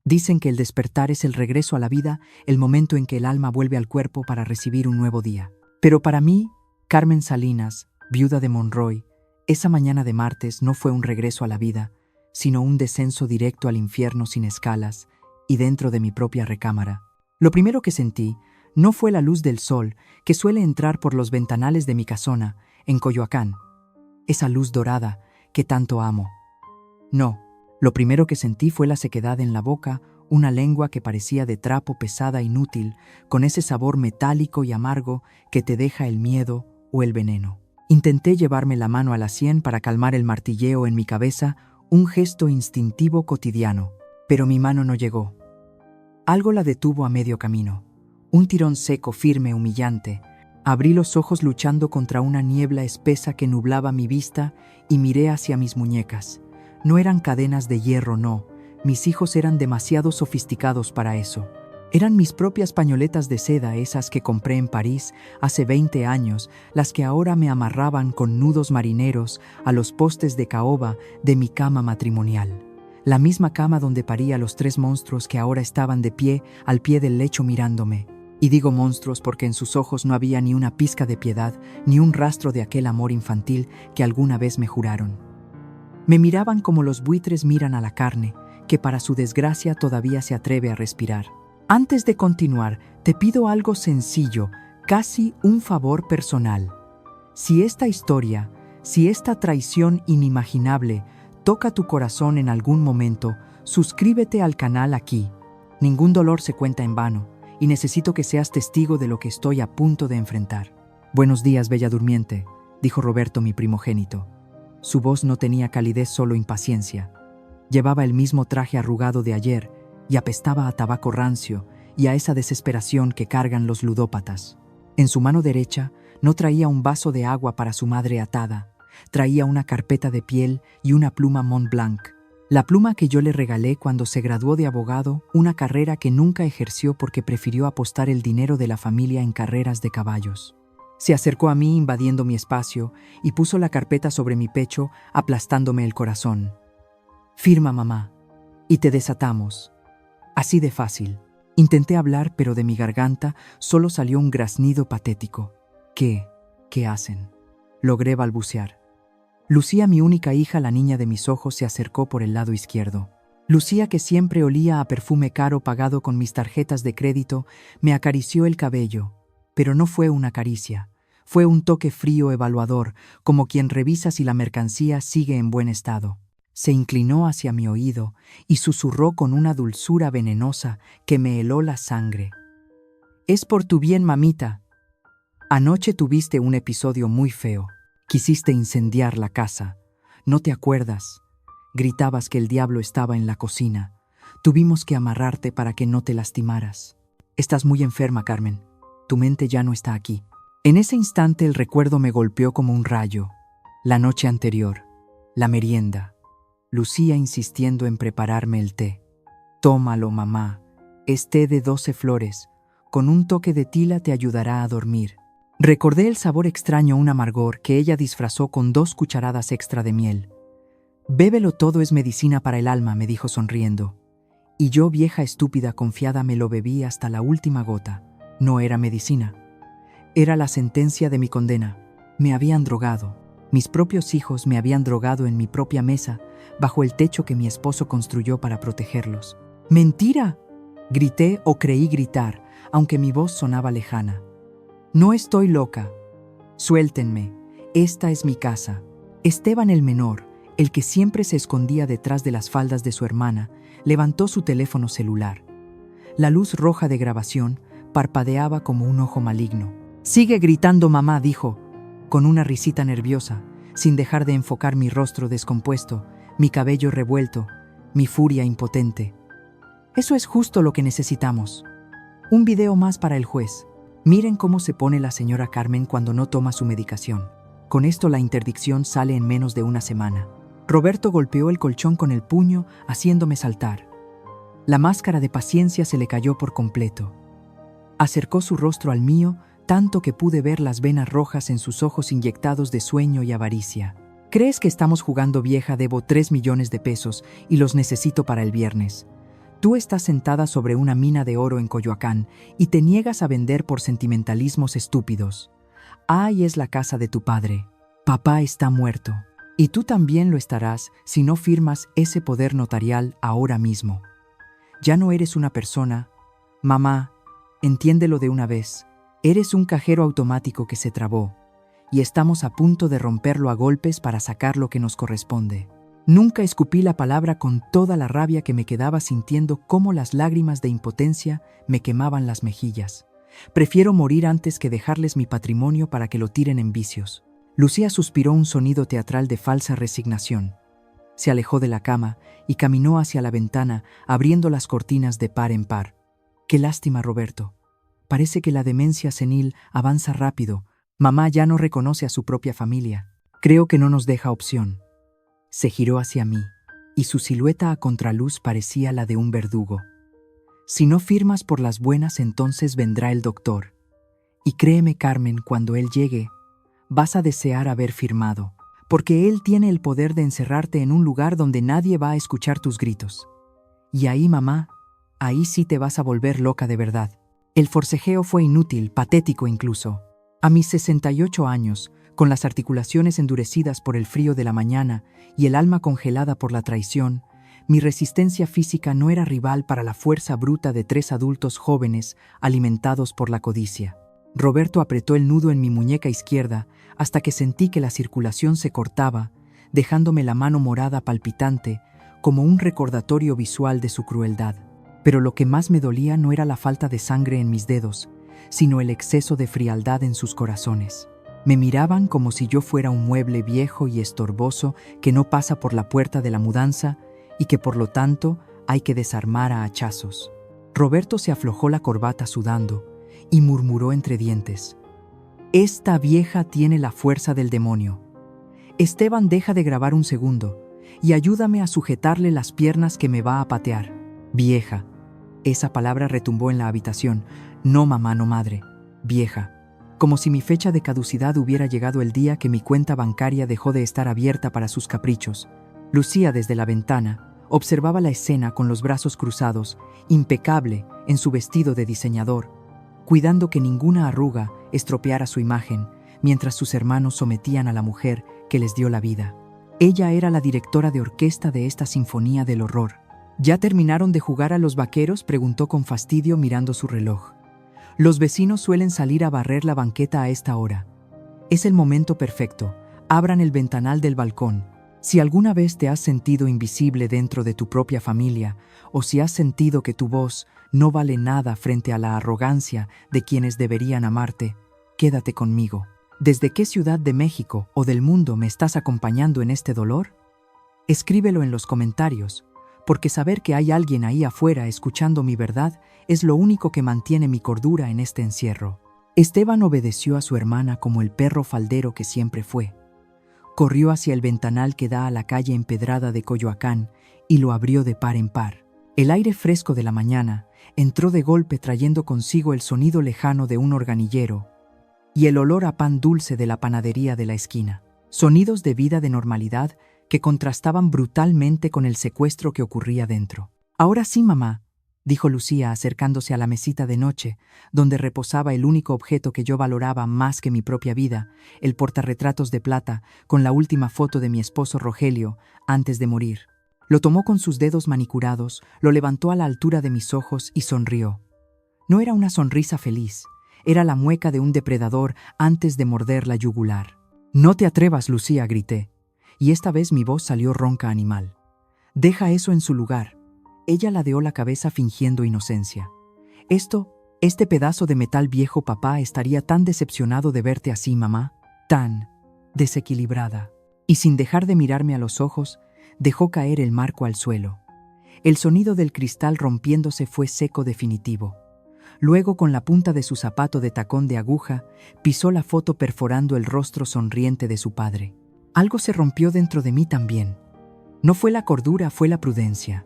Dicen que el despertar es el regreso a la vida, el momento en que el alma vuelve al cuerpo para recibir un nuevo día. Pero para mí, Carmen Salinas, viuda de Monroy, esa mañana de martes no fue un regreso a la vida, sino un descenso directo al infierno sin escalas y dentro de mi propia recámara. Lo primero que sentí no fue la luz del sol que suele entrar por los ventanales de mi casona en Coyoacán, esa luz dorada que tanto amo. No, lo primero que sentí fue la sequedad en la boca, una lengua que parecía de trapo, pesada, inútil, con ese sabor metálico y amargo que te deja el miedo o el veneno. Intenté llevarme la mano a la sien para calmar el martilleo en mi cabeza, un gesto instintivo cotidiano, pero mi mano no llegó. Algo la detuvo a medio camino. Un tirón seco, firme, humillante. Abrí los ojos luchando contra una niebla espesa que nublaba mi vista y miré hacia mis muñecas. No eran cadenas de hierro, no. Mis hijos eran demasiado sofisticados para eso. Eran mis propias pañoletas de seda, esas que compré en París hace 20 años, las que ahora me amarraban con nudos marineros a los postes de caoba de mi cama matrimonial. La misma cama donde parí a los 3 monstruos que ahora estaban de pie al pie del lecho mirándome. Y digo monstruos porque en sus ojos no había ni una pizca de piedad, ni un rastro de aquel amor infantil que alguna vez me juraron. Me miraban como los buitres miran a la carne, que para su desgracia todavía se atreve a respirar. Antes de continuar, te pido algo sencillo, casi un favor personal. Si esta historia, si esta traición inimaginable toca tu corazón en algún momento, suscríbete al canal aquí. Ningún dolor se cuenta en vano, y necesito que seas testigo de lo que estoy a punto de enfrentar. Buenos días, bella durmiente, dijo Roberto, mi primogénito. Su voz no tenía calidez, solo impaciencia. Llevaba el mismo traje arrugado de ayer y apestaba a tabaco rancio y a esa desesperación que cargan los ludópatas. En su mano derecha no traía un vaso de agua para su madre atada, traía una carpeta de piel y una pluma Montblanc, la pluma que yo le regalé cuando se graduó de abogado, una carrera que nunca ejerció porque prefirió apostar el dinero de la familia en carreras de caballos. Se acercó a mí invadiendo mi espacio y puso la carpeta sobre mi pecho, aplastándome el corazón. Firma, mamá, y te desatamos. Así de fácil. Intenté hablar, pero de mi garganta solo salió un graznido patético. ¿Qué hacen? Logré balbucear. Lucía, mi única hija, la niña de mis ojos, se acercó por el lado izquierdo. Lucía, que siempre olía a perfume caro pagado con mis tarjetas de crédito, me acarició el cabello. Pero no fue una caricia. Fue un toque frío evaluador, como quien revisa si la mercancía sigue en buen estado. Se inclinó hacia mi oído y susurró con una dulzura venenosa que me heló la sangre. Es por tu bien, mamita. Anoche tuviste un episodio muy feo. Quisiste incendiar la casa. ¿No te acuerdas? Gritabas que el diablo estaba en la cocina. Tuvimos que amarrarte para que no te lastimaras. Estás muy enferma, Carmen. Tu mente ya no está aquí. En ese instante el recuerdo me golpeó como un rayo. La noche anterior, la merienda. Lucía insistiendo en prepararme el té. Tómalo, mamá. Es té de 12 flores. Con un toque de tila te ayudará a dormir. Recordé el sabor extraño, un amargor que ella disfrazó con 2 cucharadas extra de miel. Bébelo todo, es medicina para el alma, me dijo sonriendo. Y yo, vieja estúpida confiada, me lo bebí hasta la última gota. No era medicina. Era la sentencia de mi condena. Me habían drogado. Mis propios hijos me habían drogado en mi propia mesa, bajo el techo que mi esposo construyó para protegerlos. ¡Mentira!, grité o creí gritar, aunque mi voz sonaba lejana. No estoy loca. Suéltenme. Esta es mi casa. Esteban, el menor, el que siempre se escondía detrás de las faldas de su hermana, levantó su teléfono celular. La luz roja de grabación parpadeaba como un ojo maligno. Sigue gritando, mamá, dijo, con una risita nerviosa, sin dejar de enfocar mi rostro descompuesto, mi cabello revuelto, mi furia impotente. Eso es justo lo que necesitamos. Un video más para el juez. Miren cómo se pone la señora Carmen cuando no toma su medicación. Con esto la interdicción sale en menos de una semana. Roberto golpeó el colchón con el puño, haciéndome saltar. La máscara de paciencia se le cayó por completo. Acercó su rostro al mío, tanto que pude ver las venas rojas en sus ojos inyectados de sueño y avaricia. ¿Crees que estamos jugando, vieja? Debo 3 millones de pesos y los necesito para el viernes. Tú estás sentada sobre una mina de oro en Coyoacán y te niegas a vender por sentimentalismos estúpidos. Ahí es la casa de tu padre. Papá está muerto. Y tú también lo estarás si no firmas ese poder notarial ahora mismo. Ya no eres una persona. Mamá, entiéndelo de una vez. Eres un cajero automático que se trabó. Y estamos a punto de romperlo a golpes para sacar lo que nos corresponde. Nunca escupí la palabra con toda la rabia que me quedaba sintiendo cómo las lágrimas de impotencia me quemaban las mejillas. Prefiero morir antes que dejarles mi patrimonio para que lo tiren en vicios. Lucía suspiró un sonido teatral de falsa resignación. Se alejó de la cama y caminó hacia la ventana, abriendo las cortinas de par en par. Qué lástima, Roberto. Parece que la demencia senil avanza rápido. Mamá ya no reconoce a su propia familia. Creo que no nos deja opción. Se giró hacia mí, y su silueta a contraluz parecía la de un verdugo. Si no firmas por las buenas, entonces vendrá el doctor. Y créeme, Carmen, cuando él llegue, vas a desear haber firmado, porque él tiene el poder de encerrarte en un lugar donde nadie va a escuchar tus gritos. Y ahí, mamá, ahí sí te vas a volver loca de verdad. El forcejeo fue inútil, patético incluso. A mis 68 años, con las articulaciones endurecidas por el frío de la mañana y el alma congelada por la traición, mi resistencia física no era rival para la fuerza bruta de 3 adultos jóvenes alimentados por la codicia. Roberto apretó el nudo en mi muñeca izquierda hasta que sentí que la circulación se cortaba, dejándome la mano morada palpitante como un recordatorio visual de su crueldad. Pero lo que más me dolía no era la falta de sangre en mis dedos, sino el exceso de frialdad en sus corazones. Me miraban como si yo fuera un mueble viejo y estorboso que no pasa por la puerta de la mudanza y que por lo tanto hay que desarmar a hachazos. Roberto se aflojó la corbata sudando y murmuró entre dientes: «Esta vieja tiene la fuerza del demonio. Esteban, deja de grabar un segundo y ayúdame a sujetarle las piernas que me va a patear». Vieja. Esa palabra retumbó en la habitación. No mamá, no madre. Vieja. Como si mi fecha de caducidad hubiera llegado el día que mi cuenta bancaria dejó de estar abierta para sus caprichos. Lucía, desde la ventana, observaba la escena con los brazos cruzados, impecable en su vestido de diseñador, cuidando que ninguna arruga estropeara su imagen, mientras sus hermanos sometían a la mujer que les dio la vida. Ella era la directora de orquesta de esta sinfonía del horror. ¿Ya terminaron de jugar a los vaqueros?, preguntó con fastidio mirando su reloj. Los vecinos suelen salir a barrer la banqueta a esta hora. Es el momento perfecto. Abran el ventanal del balcón. Si alguna vez te has sentido invisible dentro de tu propia familia, o si has sentido que tu voz no vale nada frente a la arrogancia de quienes deberían amarte, quédate conmigo. ¿Desde qué ciudad de México o del mundo me estás acompañando en este dolor? Escríbelo en los comentarios, porque saber que hay alguien ahí afuera escuchando mi verdad es lo único que mantiene mi cordura en este encierro. Esteban obedeció a su hermana como el perro faldero que siempre fue. Corrió hacia el ventanal que da a la calle empedrada de Coyoacán y lo abrió de par en par. El aire fresco de la mañana entró de golpe trayendo consigo el sonido lejano de un organillero y el olor a pan dulce de la panadería de la esquina. Sonidos de vida, de normalidad, que contrastaban brutalmente con el secuestro que ocurría dentro. «Ahora sí, mamá», dijo Lucía acercándose a la mesita de noche, donde reposaba el único objeto que yo valoraba más que mi propia vida, el portarretratos de plata con la última foto de mi esposo Rogelio antes de morir. Lo tomó con sus dedos manicurados, lo levantó a la altura de mis ojos y sonrió. No era una sonrisa feliz, era la mueca de un depredador antes de morder la yugular. «No te atrevas, Lucía», grité, y esta vez mi voz salió ronca animal. «Deja eso en su lugar». Ella ladeó la cabeza fingiendo inocencia. Este pedazo de metal viejo, papá estaría tan decepcionado de verte así, mamá, tan desequilibrada». Y sin dejar de mirarme a los ojos, dejó caer el marco al suelo. El sonido del cristal rompiéndose fue seco definitivo. Luego, con la punta de su zapato de tacón de aguja, pisó la foto perforando el rostro sonriente de su padre. Algo se rompió dentro de mí también. No fue la cordura, fue la prudencia.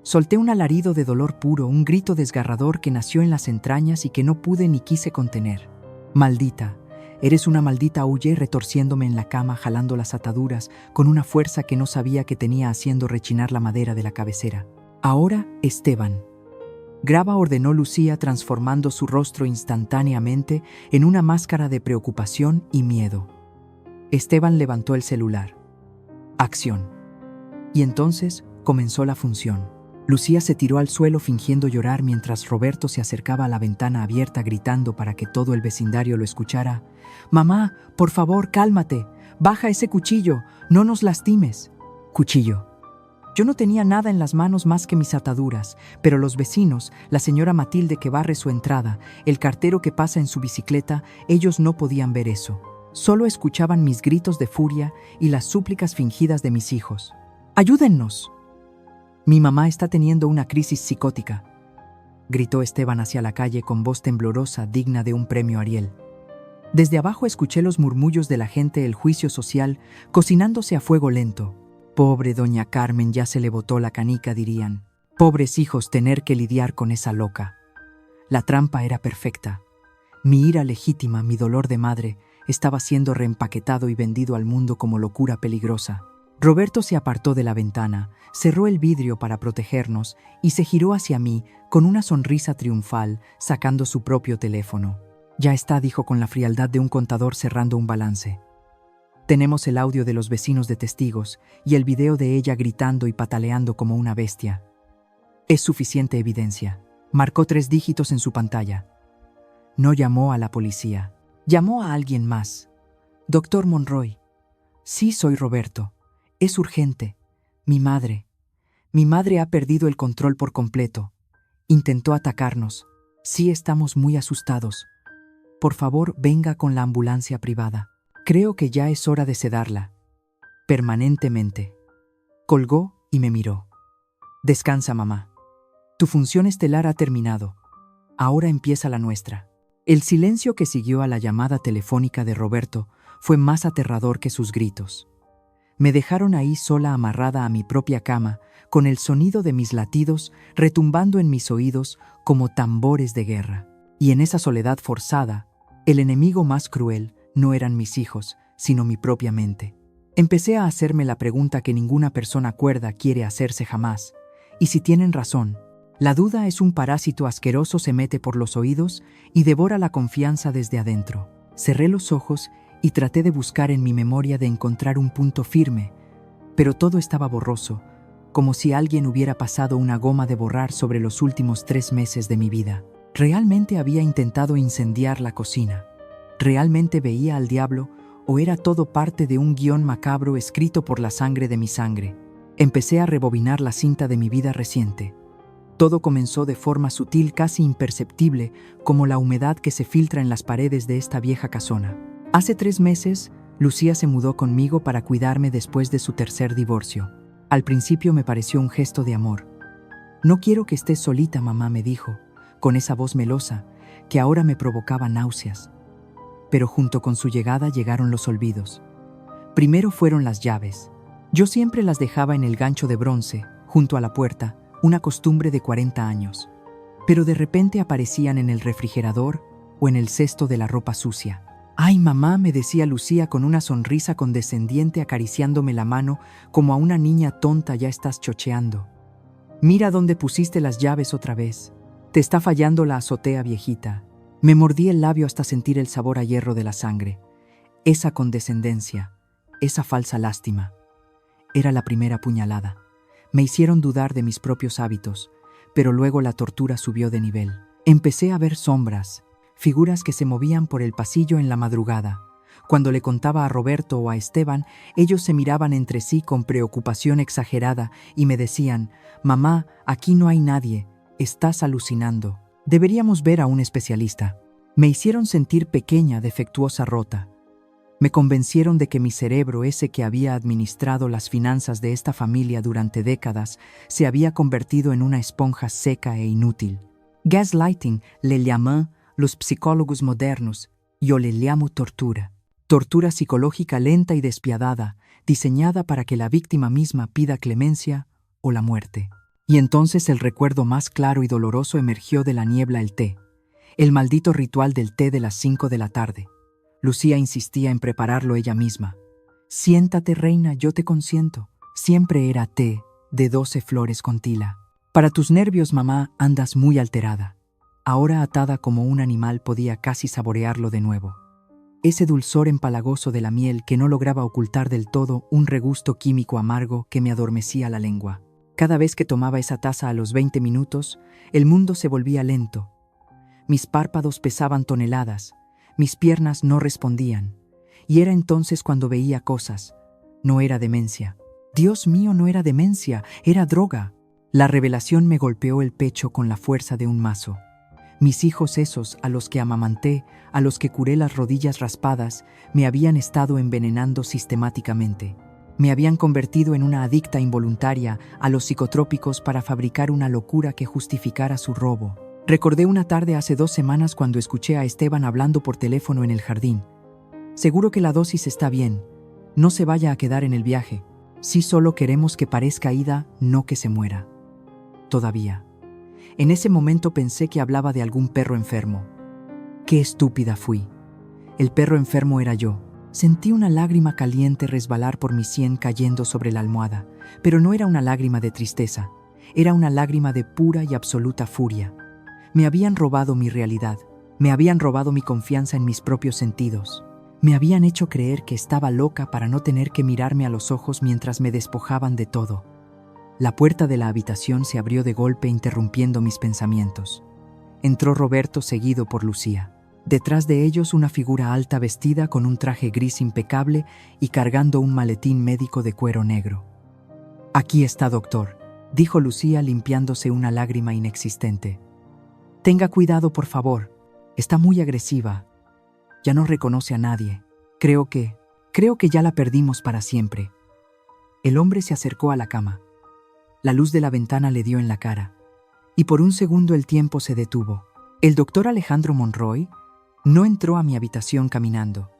Solté un alarido de dolor puro, un grito desgarrador que nació en las entrañas y que no pude ni quise contener. «Maldita, eres una maldita», aullé retorciéndome en la cama, jalando las ataduras con una fuerza que no sabía que tenía, haciendo rechinar la madera de la cabecera. Ahora, Esteban. Graba, ordenó Lucía, transformando su rostro instantáneamente en una máscara de preocupación y miedo. Esteban levantó el celular. Acción. Y entonces comenzó la función. Lucía se tiró al suelo fingiendo llorar mientras Roberto se acercaba a la ventana abierta gritando para que todo el vecindario lo escuchara. «Mamá, por favor, cálmate. Baja ese cuchillo. No nos lastimes». Cuchillo. Yo no tenía nada en las manos más que mis ataduras, pero los vecinos, la señora Matilde que barre su entrada, el cartero que pasa en su bicicleta, ellos no podían ver eso. Solo escuchaban mis gritos de furia y las súplicas fingidas de mis hijos. «¡Ayúdennos! Mi mamá está teniendo una crisis psicótica», gritó Esteban hacia la calle con voz temblorosa digna de un premio Ariel. Desde abajo escuché los murmullos de la gente, el juicio social, cocinándose a fuego lento. «Pobre doña Carmen, ya se le botó la canica», dirían. «Pobres hijos, tener que lidiar con esa loca». La trampa era perfecta. Mi ira legítima, mi dolor de madre, estaba siendo reempaquetado y vendido al mundo como locura peligrosa. Roberto se apartó de la ventana, cerró el vidrio para protegernos y se giró hacia mí con una sonrisa triunfal, sacando su propio teléfono. «Ya está», dijo con la frialdad de un contador cerrando un balance. «Tenemos el audio de los vecinos de testigos y el video de ella gritando y pataleando como una bestia. Es suficiente evidencia». Marcó 3 dígitos en su pantalla. No llamó a la policía. Llamó a alguien más. «Doctor Monroy». «Sí, soy Roberto. Es urgente. Mi madre ha perdido el control por completo. Intentó atacarnos. Sí, estamos muy asustados. Por favor, venga con la ambulancia privada. Creo que ya es hora de sedarla. Permanentemente». Colgó y me miró. «Descansa, mamá. Tu función estelar ha terminado. Ahora empieza la nuestra». El silencio que siguió a la llamada telefónica de Roberto fue más aterrador que sus gritos. Me dejaron ahí sola, amarrada a mi propia cama, con el sonido de mis latidos retumbando en mis oídos como tambores de guerra. Y en esa soledad forzada, el enemigo más cruel no eran mis hijos, sino mi propia mente. Empecé a hacerme la pregunta que ninguna persona cuerda quiere hacerse jamás. ¿Y si tienen razón? La duda es un parásito asqueroso, se mete por los oídos y devora la confianza desde adentro. Cerré los ojos y traté de buscar en mi memoria, de encontrar un punto firme, pero todo estaba borroso, como si alguien hubiera pasado una goma de borrar sobre los últimos 3 meses de mi vida. ¿Realmente había intentado incendiar la cocina? ¿Realmente veía al diablo o era todo parte de un guión macabro escrito por la sangre de mi sangre? Empecé a rebobinar la cinta de mi vida reciente. Todo comenzó de forma sutil, casi imperceptible, como la humedad que se filtra en las paredes de esta vieja casona. Hace 3 meses, Lucía se mudó conmigo para cuidarme después de su 3er divorcio. Al principio me pareció un gesto de amor. «No quiero que estés solita, mamá», me dijo, con esa voz melosa que ahora me provocaba náuseas. Pero junto con su llegada llegaron los olvidos. Primero fueron las llaves. Yo siempre las dejaba en el gancho de bronce, junto a la puerta, una costumbre de 40 años. Pero de repente aparecían en el refrigerador o en el cesto de la ropa sucia. «Ay, mamá», me decía Lucía con una sonrisa condescendiente, acariciándome la mano como a una niña tonta, «ya estás chocheando. Mira dónde pusiste las llaves otra vez. Te está fallando la azotea, viejita». Me mordí el labio hasta sentir el sabor a hierro de la sangre. Esa condescendencia, esa falsa lástima. Era la primera puñalada. Me hicieron dudar de mis propios hábitos, pero luego la tortura subió de nivel. Empecé a ver sombras, figuras que se movían por el pasillo en la madrugada. Cuando le contaba a Roberto o a Esteban, ellos se miraban entre sí con preocupación exagerada y me decían: «Mamá, aquí no hay nadie, estás alucinando. Deberíamos ver a un especialista». Me hicieron sentir pequeña, defectuosa, rota. Me convencieron de que mi cerebro, ese que había administrado las finanzas de esta familia durante décadas, se había convertido en una esponja seca e inútil. Gaslighting le llaman los psicólogos modernos, yo le llamo tortura. Tortura psicológica lenta y despiadada, diseñada para que la víctima misma pida clemencia o la muerte. Y entonces el recuerdo más claro y doloroso emergió de la niebla: el té. El maldito ritual del té de las 5 de la tarde. Lucía insistía en prepararlo ella misma. «Siéntate, reina, yo te consiento». Siempre era té de 12 flores con tila. Para tus nervios, mamá, andas muy alterada. Ahora atada como un animal podía casi saborearlo de nuevo. Ese dulzor empalagoso de la miel que no lograba ocultar del todo un regusto químico amargo que me adormecía la lengua. Cada vez que tomaba esa taza a los 20 minutos, el mundo se volvía lento. Mis párpados pesaban toneladas, mis piernas no respondían. Y era entonces cuando veía cosas. No era demencia. Dios mío, no era demencia, era droga. La revelación me golpeó el pecho con la fuerza de un mazo. Mis hijos esos, a los que amamanté, a los que curé las rodillas raspadas, me habían estado envenenando sistemáticamente. Me habían convertido en una adicta involuntaria a los psicotrópicos para fabricar una locura que justificara su robo. Recordé una tarde hace 2 semanas cuando escuché a Esteban hablando por teléfono en el jardín. Seguro que la dosis está bien. No se vaya a quedar en el viaje. Sí, solo queremos que parezca ida, no que se muera. Todavía. En ese momento pensé que hablaba de algún perro enfermo. Qué estúpida fui. El perro enfermo era yo. Sentí una lágrima caliente resbalar por mi sien cayendo sobre la almohada, pero no era una lágrima de tristeza, era una lágrima de pura y absoluta furia. Me habían robado mi realidad, me habían robado mi confianza en mis propios sentidos. Me habían hecho creer que estaba loca para no tener que mirarme a los ojos mientras me despojaban de todo. La puerta de la habitación se abrió de golpe interrumpiendo mis pensamientos. Entró Roberto seguido por Lucía. Detrás de ellos una figura alta vestida con un traje gris impecable y cargando un maletín médico de cuero negro. «Aquí está, doctor», dijo Lucía limpiándose una lágrima inexistente. «Tenga cuidado, por favor. Está muy agresiva. Ya no reconoce a nadie. Creo que ya la perdimos para siempre». El hombre se acercó a la cama. La luz de la ventana le dio en la cara. Y por un segundo el tiempo se detuvo. El doctor Alejandro Monroy no entró a mi habitación caminando.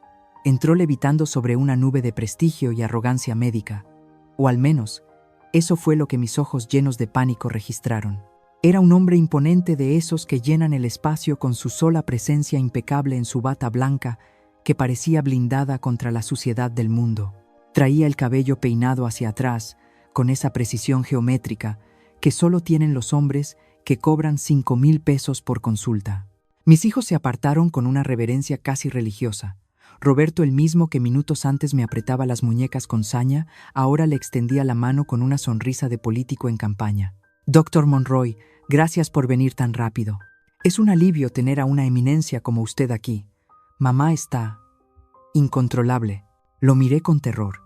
Entró levitando sobre una nube de prestigio y arrogancia médica. O al menos, eso fue lo que mis ojos llenos de pánico registraron. Era un hombre imponente de esos que llenan el espacio con su sola presencia impecable en su bata blanca que parecía blindada contra la suciedad del mundo. Traía el cabello peinado hacia atrás, con esa precisión geométrica que solo tienen los hombres que cobran 5,000 pesos por consulta. Mis hijos se apartaron con una reverencia casi religiosa. Roberto, el mismo que minutos antes me apretaba las muñecas con saña, ahora le extendía la mano con una sonrisa de político en campaña. «Doctor Monroy, gracias por venir tan rápido. Es un alivio tener a una eminencia como usted aquí. Mamá está incontrolable». Lo miré con terror.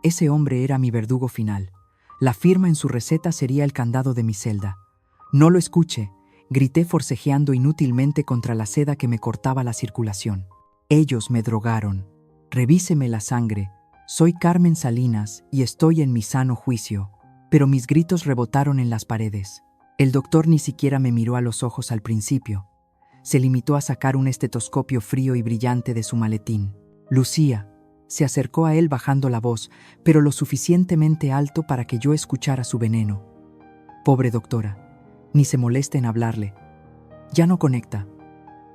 Ese hombre era mi verdugo final. La firma en su receta sería el candado de mi celda. «No lo escuche», grité forcejeando inútilmente contra la seda que me cortaba la circulación. «Ellos me drogaron. Revíseme la sangre. Soy Carmen Salinas y estoy en mi sano juicio». Pero mis gritos rebotaron en las paredes. El doctor ni siquiera me miró a los ojos al principio. Se limitó a sacar un estetoscopio frío y brillante de su maletín. «Lucía», se acercó a él bajando la voz, pero lo suficientemente alto para que yo escuchara su veneno. «Pobre doctora, ni se moleste en hablarle. Ya no conecta.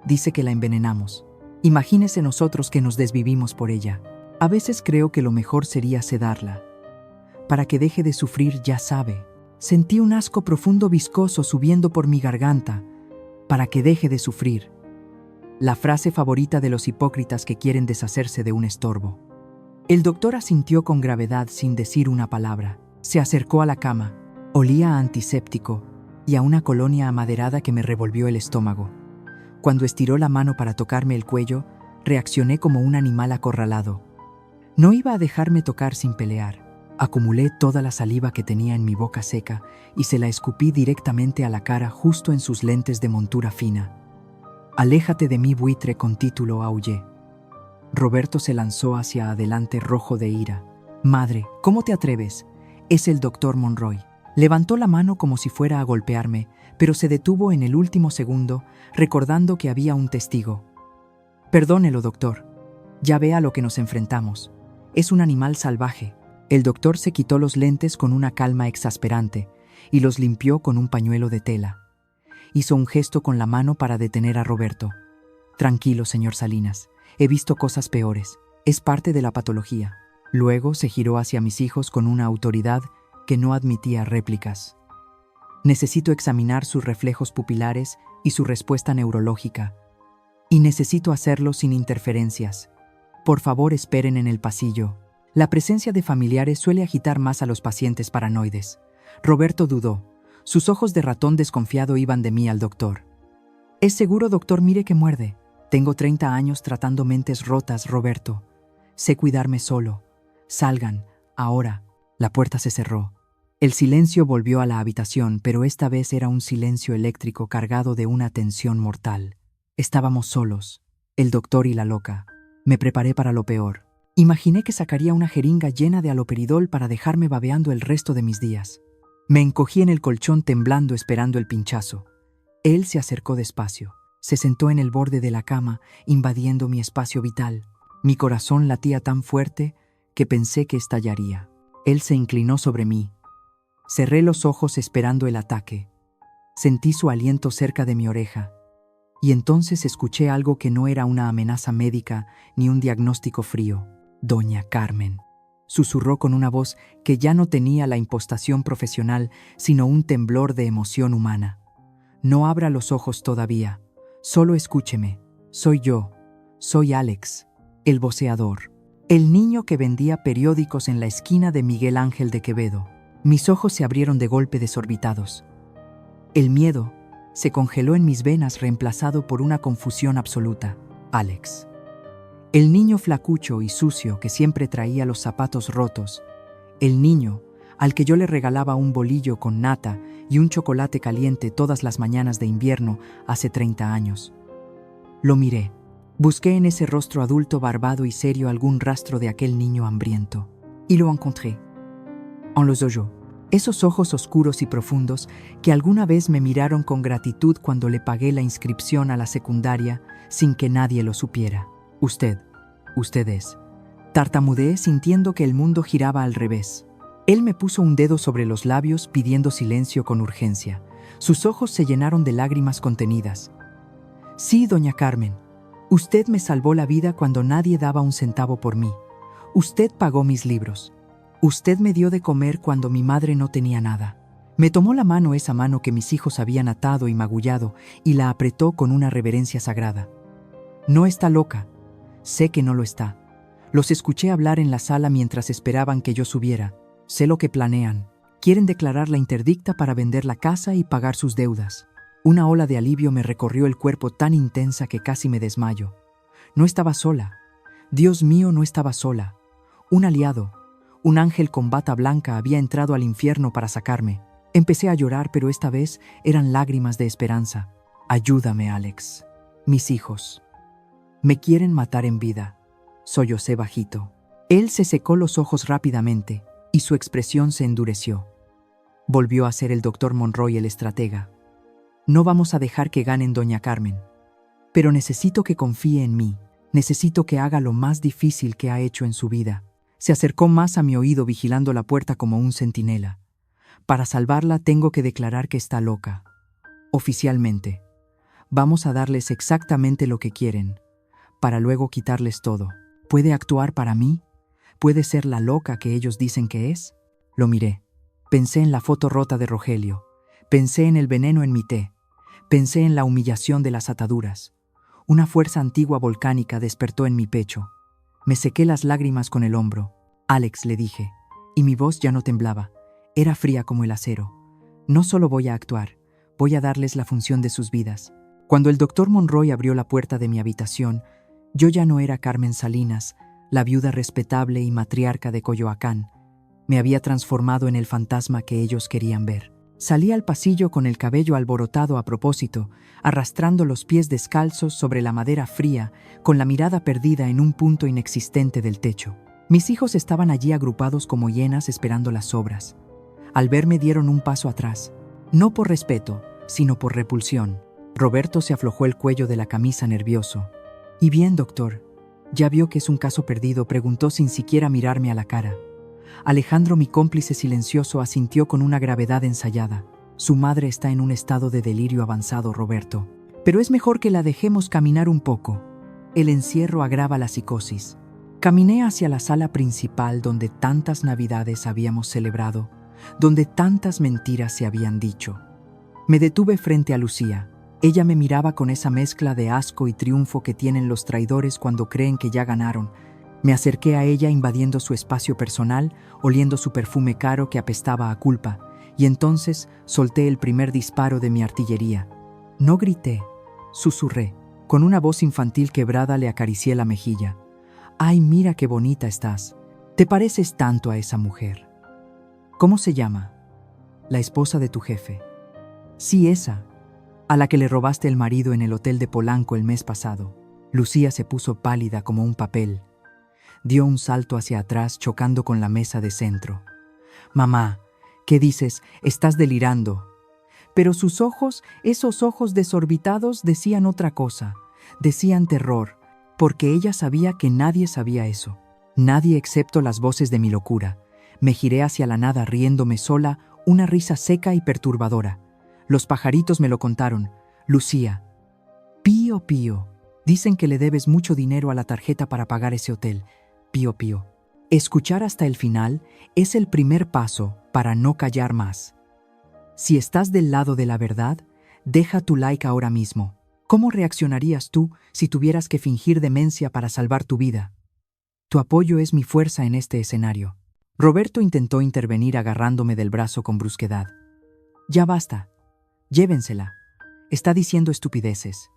Dice que la envenenamos. Imagínese nosotros que nos desvivimos por ella. A veces creo que lo mejor sería sedarla. Para que deje de sufrir, ya sabe». Sentí un asco profundo viscoso subiendo por mi garganta. «Para que deje de sufrir». La frase favorita de los hipócritas que quieren deshacerse de un estorbo. El doctor asintió con gravedad sin decir una palabra. Se acercó a la cama. Olía a antiséptico y a una colonia amaderada que me revolvió el estómago. Cuando estiró la mano para tocarme el cuello, reaccioné como un animal acorralado. No iba a dejarme tocar sin pelear. Acumulé toda la saliva que tenía en mi boca seca y se la escupí directamente a la cara justo en sus lentes de montura fina. «Aléjate de mí, buitre con título», aullé. Roberto se lanzó hacia adelante rojo de ira. «Madre, ¿cómo te atreves? Es el doctor Monroy». Levantó la mano como si fuera a golpearme, pero se detuvo en el último segundo, recordando que había un testigo. «Perdónelo, doctor. Ya ve a lo que nos enfrentamos. Es un animal salvaje». El doctor se quitó los lentes con una calma exasperante y los limpió con un pañuelo de tela. Hizo un gesto con la mano para detener a Roberto. «Tranquilo, señor Salinas. He visto cosas peores. Es parte de la patología». Luego se giró hacia mis hijos con una autoridad que no admitía réplicas. Necesito examinar sus reflejos pupilares y su respuesta neurológica. Y necesito hacerlo sin interferencias. Por favor, esperen en el pasillo. La presencia de familiares suele agitar más a los pacientes paranoides. Roberto dudó. Sus ojos de ratón desconfiado iban de mí al doctor. «¿Es seguro, doctor? Mire que muerde. Tengo 30 años tratando mentes rotas, Roberto. Sé cuidarme solo. Salgan, ahora». La puerta se cerró. El silencio volvió a la habitación, pero esta vez era un silencio eléctrico cargado de una tensión mortal. Estábamos solos, el doctor y la loca. Me preparé para lo peor. Imaginé que sacaría una jeringa llena de haloperidol para dejarme babeando el resto de mis días. Me encogí en el colchón temblando esperando el pinchazo. Él se acercó despacio. Se sentó en el borde de la cama, invadiendo mi espacio vital. Mi corazón latía tan fuerte que pensé que estallaría. Él se inclinó sobre mí. Cerré los ojos esperando el ataque. Sentí su aliento cerca de mi oreja. Y entonces escuché algo que no era una amenaza médica ni un diagnóstico frío. «Doña Carmen», susurró con una voz que ya no tenía la impostación profesional, sino un temblor de emoción humana. «No abra los ojos todavía. Solo escúcheme. Soy yo. Soy Alex, el voceador. El niño que vendía periódicos en la esquina de Miguel Ángel de Quevedo». Mis ojos se abrieron de golpe desorbitados. El miedo se congeló en mis venas, reemplazado por una confusión absoluta. Alex. El niño flacucho y sucio que siempre traía los zapatos rotos. El niño al que yo le regalaba un bolillo con nata y un chocolate caliente todas las mañanas de invierno hace 30 años. Lo miré. Busqué en ese rostro adulto, barbado y serio algún rastro de aquel niño hambriento. Y lo encontré. En los ojos. Esos ojos oscuros y profundos que alguna vez me miraron con gratitud cuando le pagué la inscripción a la secundaria sin que nadie lo supiera. Usted es. Tartamudeé sintiendo que el mundo giraba al revés. Él me puso un dedo sobre los labios pidiendo silencio con urgencia. Sus ojos se llenaron de lágrimas contenidas. Sí, doña Carmen. Usted me salvó la vida cuando nadie daba un centavo por mí. Usted pagó mis libros. Usted me dio de comer cuando mi madre no tenía nada. Me tomó la mano, esa mano que mis hijos habían atado y magullado, y la apretó con una reverencia sagrada. No está loca. Sé que no lo está. Los escuché hablar en la sala mientras esperaban que yo subiera. Sé lo que planean. Quieren declarar la interdicta para vender la casa y pagar sus deudas. Una ola de alivio me recorrió el cuerpo tan intensa que casi me desmayo. No estaba sola. Dios mío, no estaba sola. Un aliado. Un ángel con bata blanca había entrado al infierno para sacarme. Empecé a llorar, pero esta vez eran lágrimas de esperanza. Ayúdame, Alex. Mis hijos. Me quieren matar en vida. Sollocé bajito. Él se secó los ojos rápidamente y su expresión se endureció. Volvió a ser el doctor Monroy el estratega. No vamos a dejar que ganen, doña Carmen. Pero necesito que confíe en mí. Necesito que haga lo más difícil que ha hecho en su vida. Se acercó más a mi oído vigilando la puerta como un centinela. Para salvarla tengo que declarar que está loca. Oficialmente. Vamos a darles exactamente lo que quieren, para luego quitarles todo. ¿Puede actuar para mí? ¿Puede ser la loca que ellos dicen que es? Lo miré. Pensé en la foto rota de Rogelio. Pensé en el veneno en mi té. Pensé en la humillación de las ataduras. Una fuerza antigua volcánica despertó en mi pecho. Me sequé las lágrimas con el hombro. Alex, le dije, y mi voz ya no temblaba. Era fría como el acero. No solo voy a actuar, voy a darles la función de sus vidas. Cuando el doctor Monroy abrió la puerta de mi habitación, yo ya no era Carmen Salinas, la viuda respetable y matriarca de Coyoacán. Me había transformado en el fantasma que ellos querían ver. Salí al pasillo con el cabello alborotado a propósito, arrastrando los pies descalzos sobre la madera fría, con la mirada perdida en un punto inexistente del techo. Mis hijos estaban allí agrupados como hienas esperando las sobras. Al verme dieron un paso atrás, no por respeto, sino por repulsión. Roberto se aflojó el cuello de la camisa nervioso. «¿Y bien, doctor? ¿Ya vio que es un caso perdido?», preguntó sin siquiera mirarme a la cara. Alejandro, mi cómplice silencioso, asintió con una gravedad ensayada. «Su madre está en un estado de delirio avanzado, Roberto. Pero es mejor que la dejemos caminar un poco. El encierro agrava la psicosis». Caminé hacia la sala principal donde tantas navidades habíamos celebrado, donde tantas mentiras se habían dicho. Me detuve frente a Lucía. Ella me miraba con esa mezcla de asco y triunfo que tienen los traidores cuando creen que ya ganaron. Me acerqué a ella invadiendo su espacio personal, oliendo su perfume caro que apestaba a culpa, y entonces solté el primer disparo de mi artillería. No grité, susurré. Con una voz infantil quebrada le acaricié la mejilla. «Ay, mira qué bonita estás. Te pareces tanto a esa mujer». «¿Cómo se llama?» «La esposa de tu jefe». «Sí, esa, a la que le robaste el marido en el hotel de Polanco el mes pasado». Lucía se puso pálida como un papel. Dio un salto hacia atrás chocando con la mesa de centro. «Mamá, ¿qué dices? Estás delirando». Pero sus ojos, esos ojos desorbitados, decían otra cosa. Decían terror, porque ella sabía que nadie sabía eso. Nadie excepto las voces de mi locura. Me giré hacia la nada riéndome sola, una risa seca y perturbadora. Los pajaritos me lo contaron. Lucía. Pío, Pío. Dicen que le debes mucho dinero a la tarjeta para pagar ese hotel. Pío, Pío. Escuchar hasta el final es el primer paso para no callar más. Si estás del lado de la verdad, deja tu like ahora mismo. ¿Cómo reaccionarías tú si tuvieras que fingir demencia para salvar tu vida? Tu apoyo es mi fuerza en este escenario. Roberto intentó intervenir agarrándome del brazo con brusquedad. Ya basta. Llévensela. Está diciendo estupideces.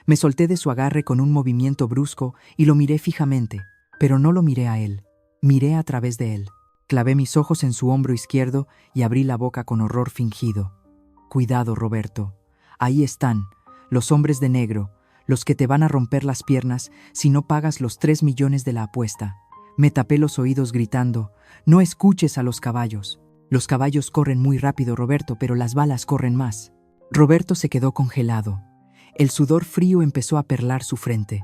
Me solté de su agarre con un movimiento brusco y lo miré fijamente, pero no lo miré a él. Miré a través de él. Clavé mis ojos en su hombro izquierdo y abrí la boca con horror fingido. Cuidado, Roberto. Ahí están, los hombres de negro, los que te van a romper las piernas si no pagas los 3 millones de la apuesta. Me tapé los oídos gritando, no escuches a los caballos. Los caballos corren muy rápido, Roberto, pero las balas corren más. Roberto se quedó congelado. El sudor frío empezó a perlar su frente.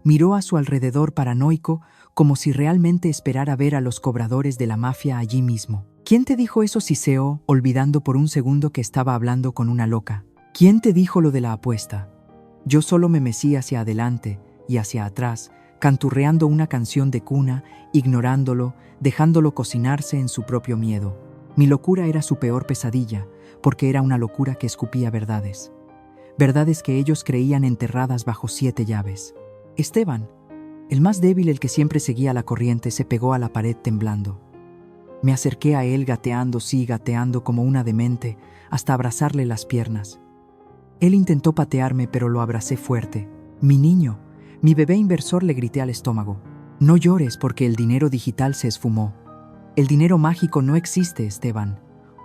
Miró a su alrededor paranoico, como si realmente esperara ver a los cobradores de la mafia allí mismo. ¿Quién te dijo eso? Siseó, olvidando por un segundo que estaba hablando con una loca. ¿Quién te dijo lo de la apuesta? Yo solo me mecí hacia adelante y hacia atrás, canturreando una canción de cuna, ignorándolo, dejándolo cocinarse en su propio miedo. Mi locura era su peor pesadilla, porque era una locura que escupía verdades. Verdades que ellos creían enterradas bajo 7 llaves. Esteban, el más débil, el que siempre seguía la corriente, se pegó a la pared temblando. Me acerqué a él gateando, sí, gateando como una demente, hasta abrazarle las piernas. Él intentó patearme, pero lo abracé fuerte. Mi niño, mi bebé inversor, le grité al estómago. No llores porque el dinero digital se esfumó. El dinero mágico no existe, Esteban.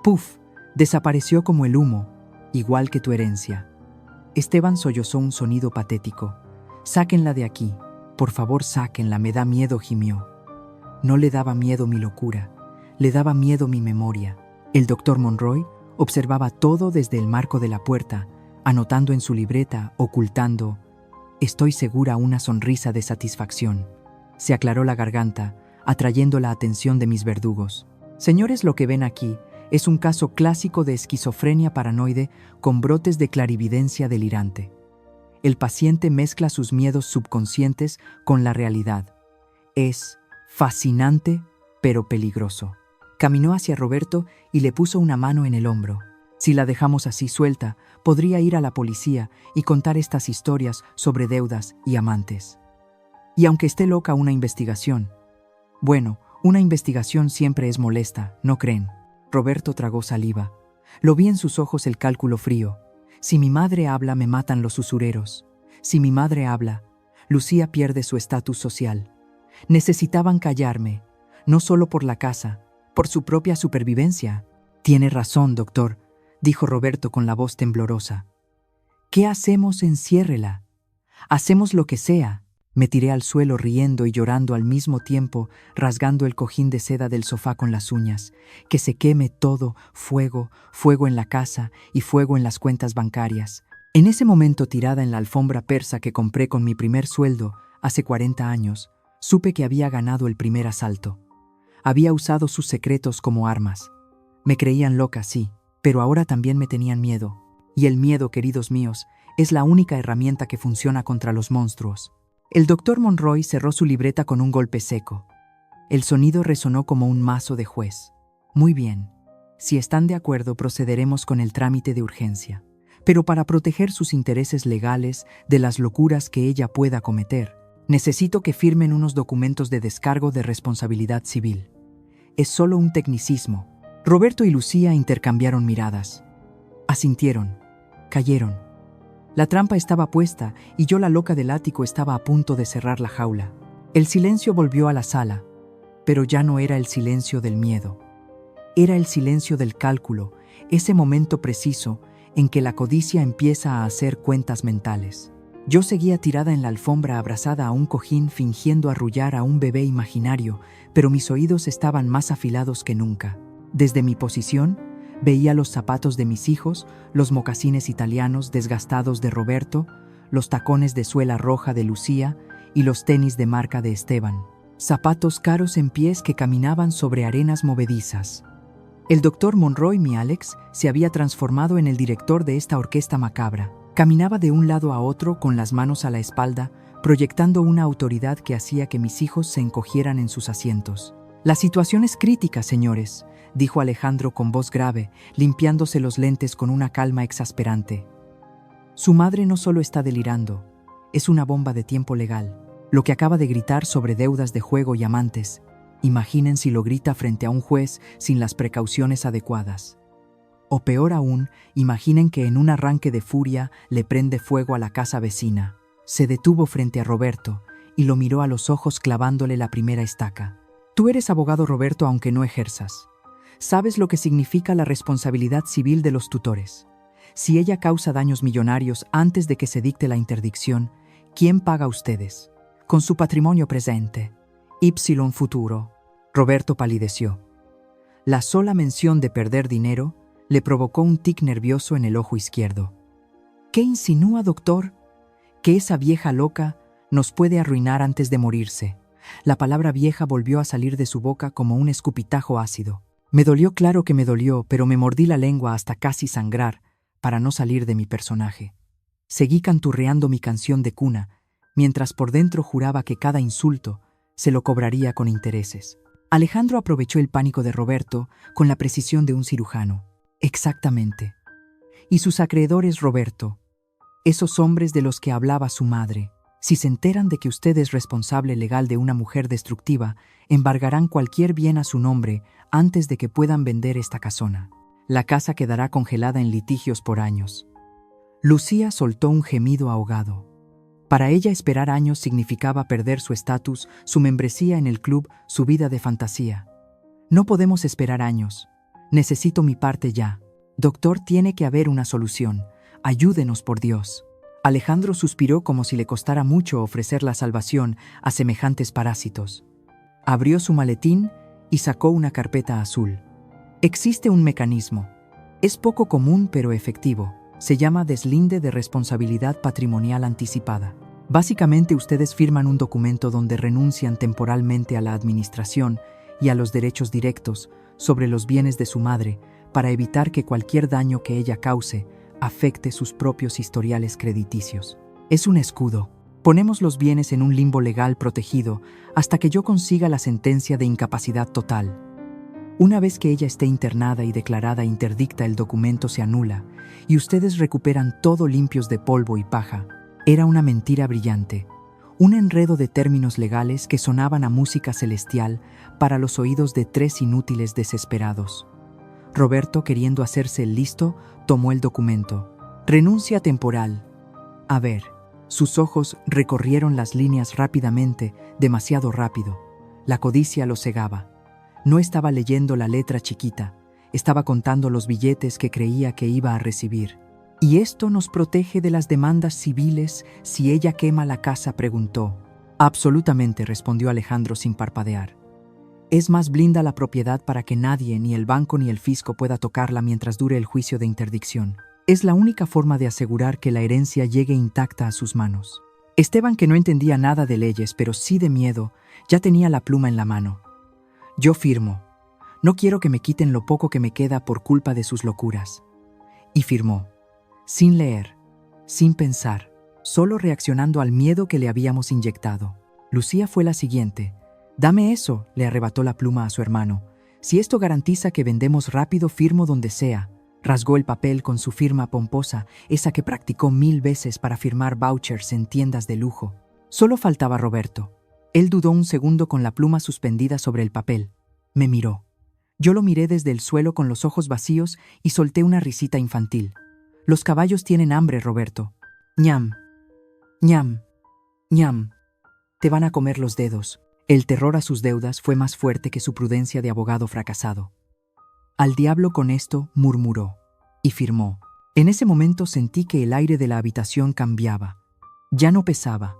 Puf, desapareció como el humo, igual que tu herencia. Esteban sollozó un sonido patético. Sáquenla de aquí. Por favor, sáquenla, me da miedo, gimió. No le daba miedo mi locura, le daba miedo mi memoria. El doctor Monroy observaba todo desde el marco de la puerta, anotando en su libreta, ocultando, estoy segura, una sonrisa de satisfacción. Se aclaró la garganta, atrayendo la atención de mis verdugos. Señores, lo que ven aquí es un caso clásico de esquizofrenia paranoide con brotes de clarividencia delirante. El paciente mezcla sus miedos subconscientes con la realidad. Es fascinante, pero peligroso. Caminó hacia Roberto y le puso una mano en el hombro. Si la dejamos así suelta, podría ir a la policía y contar estas historias sobre deudas y amantes. Y aunque esté loca, una investigación. Bueno, una investigación siempre es molesta, ¿no creen? Roberto tragó saliva. Lo vi en sus ojos, el cálculo frío. Si mi madre habla, me matan los usureros. Si mi madre habla, Lucía pierde su estatus social. Necesitaban callarme, no solo por la casa, por su propia supervivencia. Tiene razón, doctor, dijo Roberto con la voz temblorosa. ¿Qué hacemos? Enciérrela. Hacemos lo que sea. Me tiré al suelo riendo y llorando al mismo tiempo, rasgando el cojín de seda del sofá con las uñas. Que se queme todo, fuego, fuego en la casa y fuego en las cuentas bancarias. En ese momento, tirada en la alfombra persa que compré con mi primer sueldo, hace 40 años, supe que había ganado el primer asalto. Había usado sus secretos como armas. Me creían loca, sí, pero ahora también me tenían miedo. Y el miedo, queridos míos, es la única herramienta que funciona contra los monstruos. El doctor Monroy cerró su libreta con un golpe seco. El sonido resonó como un mazo de juez. Muy bien. Si están de acuerdo, procederemos con el trámite de urgencia. Pero para proteger sus intereses legales de las locuras que ella pueda cometer, necesito que firmen unos documentos de descargo de responsabilidad civil. Es solo un tecnicismo. Roberto y Lucía intercambiaron miradas. Asintieron. Cayeron. La trampa estaba puesta y yo, la loca del ático, estaba a punto de cerrar la jaula. El silencio volvió a la sala, pero ya no era el silencio del miedo. Era el silencio del cálculo, ese momento preciso en que la codicia empieza a hacer cuentas mentales. Yo seguía tirada en la alfombra, abrazada a un cojín, fingiendo arrullar a un bebé imaginario, pero mis oídos estaban más afilados que nunca. Desde mi posición, veía los zapatos de mis hijos, los mocasines italianos desgastados de Roberto, los tacones de suela roja de Lucía y los tenis de marca de Esteban. Zapatos caros en pies que caminaban sobre arenas movedizas. El doctor Monroy, mi Alex, se había transformado en el director de esta orquesta macabra. Caminaba de un lado a otro con las manos a la espalda, proyectando una autoridad que hacía que mis hijos se encogieran en sus asientos. «La situación es crítica, señores», dijo Alejandro con voz grave, limpiándose los lentes con una calma exasperante. «Su madre no solo está delirando, es una bomba de tiempo legal. Lo que acaba de gritar sobre deudas de juego y amantes, imaginen si lo grita frente a un juez sin las precauciones adecuadas. O peor aún, imaginen que en un arranque de furia le prende fuego a la casa vecina». Se detuvo frente a Roberto y lo miró a los ojos, clavándole la primera estaca. «Tú eres abogado, Roberto, aunque no ejerzas. Sabes lo que significa la responsabilidad civil de los tutores. Si ella causa daños millonarios antes de que se dicte la interdicción, ¿quién paga a ustedes? Con su patrimonio presente. Ipsilon futuro». Roberto palideció. La sola mención de perder dinero le provocó un tic nervioso en el ojo izquierdo. «¿Qué insinúa, doctor? Que esa vieja loca nos puede arruinar antes de morirse». La palabra vieja volvió a salir de su boca como un escupitajo ácido. Me dolió, claro que me dolió, pero me mordí la lengua hasta casi sangrar para no salir de mi personaje. Seguí canturreando mi canción de cuna, mientras por dentro juraba que cada insulto se lo cobraría con intereses. Alejandro aprovechó el pánico de Roberto con la precisión de un cirujano. Exactamente. Y sus acreedores, Roberto, esos hombres de los que hablaba su madre, si se enteran de que usted es responsable legal de una mujer destructiva, embargarán cualquier bien a su nombre antes de que puedan vender esta casona. La casa quedará congelada en litigios por años. Lucía soltó un gemido ahogado. Para ella, esperar años significaba perder su estatus, su membresía en el club, su vida de fantasía. «No podemos esperar años. Necesito mi parte ya. Doctor, tiene que haber una solución. Ayúdenos, por Dios». Alejandro suspiró como si le costara mucho ofrecer la salvación a semejantes parásitos. Abrió su maletín y sacó una carpeta azul. «Existe un mecanismo. Es poco común pero efectivo. Se llama deslinde de responsabilidad patrimonial anticipada. Básicamente, ustedes firman un documento donde renuncian temporalmente a la administración y a los derechos directos sobre los bienes de su madre para evitar que cualquier daño que ella cause afecte sus propios historiales crediticios. Es un escudo. Ponemos los bienes en un limbo legal protegido hasta que yo consiga la sentencia de incapacidad total. Una vez que ella esté internada y declarada interdicta, el documento se anula y ustedes recuperan todo limpios de polvo y paja». Era una mentira brillante, un enredo de términos legales que sonaban a música celestial para los oídos de tres inútiles desesperados. Roberto, queriendo hacerse el listo, tomó el documento. «Renuncia temporal». A ver, sus ojos recorrieron las líneas rápidamente, demasiado rápido. La codicia lo cegaba. No estaba leyendo la letra chiquita, estaba contando los billetes que creía que iba a recibir. «¿Y esto nos protege de las demandas civiles si ella quema la casa?», preguntó. «Absolutamente», respondió Alejandro sin parpadear. «Es más, blinda la propiedad para que nadie, ni el banco ni el fisco, pueda tocarla mientras dure el juicio de interdicción. Es la única forma de asegurar que la herencia llegue intacta a sus manos». Esteban, que no entendía nada de leyes, pero sí de miedo, ya tenía la pluma en la mano. «Yo firmo. No quiero que me quiten lo poco que me queda por culpa de sus locuras». Y firmó, sin leer, sin pensar, solo reaccionando al miedo que le habíamos inyectado. Lucía fue la siguiente. «Dame eso», le arrebató la pluma a su hermano. Si esto garantiza que vendemos rápido, firmo donde sea. Rasgó el papel con su firma pomposa, esa que practicó 1000 veces para firmar vouchers en tiendas de lujo. Solo faltaba Roberto. Él dudó un segundo con la pluma suspendida sobre el papel. Me miró. Yo lo miré desde el suelo con los ojos vacíos y solté una risita infantil. Los caballos tienen hambre, Roberto. Ñam, ñam, ñam. Te van a comer los dedos. El terror a sus deudas fue más fuerte que su prudencia de abogado fracasado. Al diablo con esto, murmuró. Y firmó. En ese momento sentí que el aire de la habitación cambiaba. Ya no pesaba.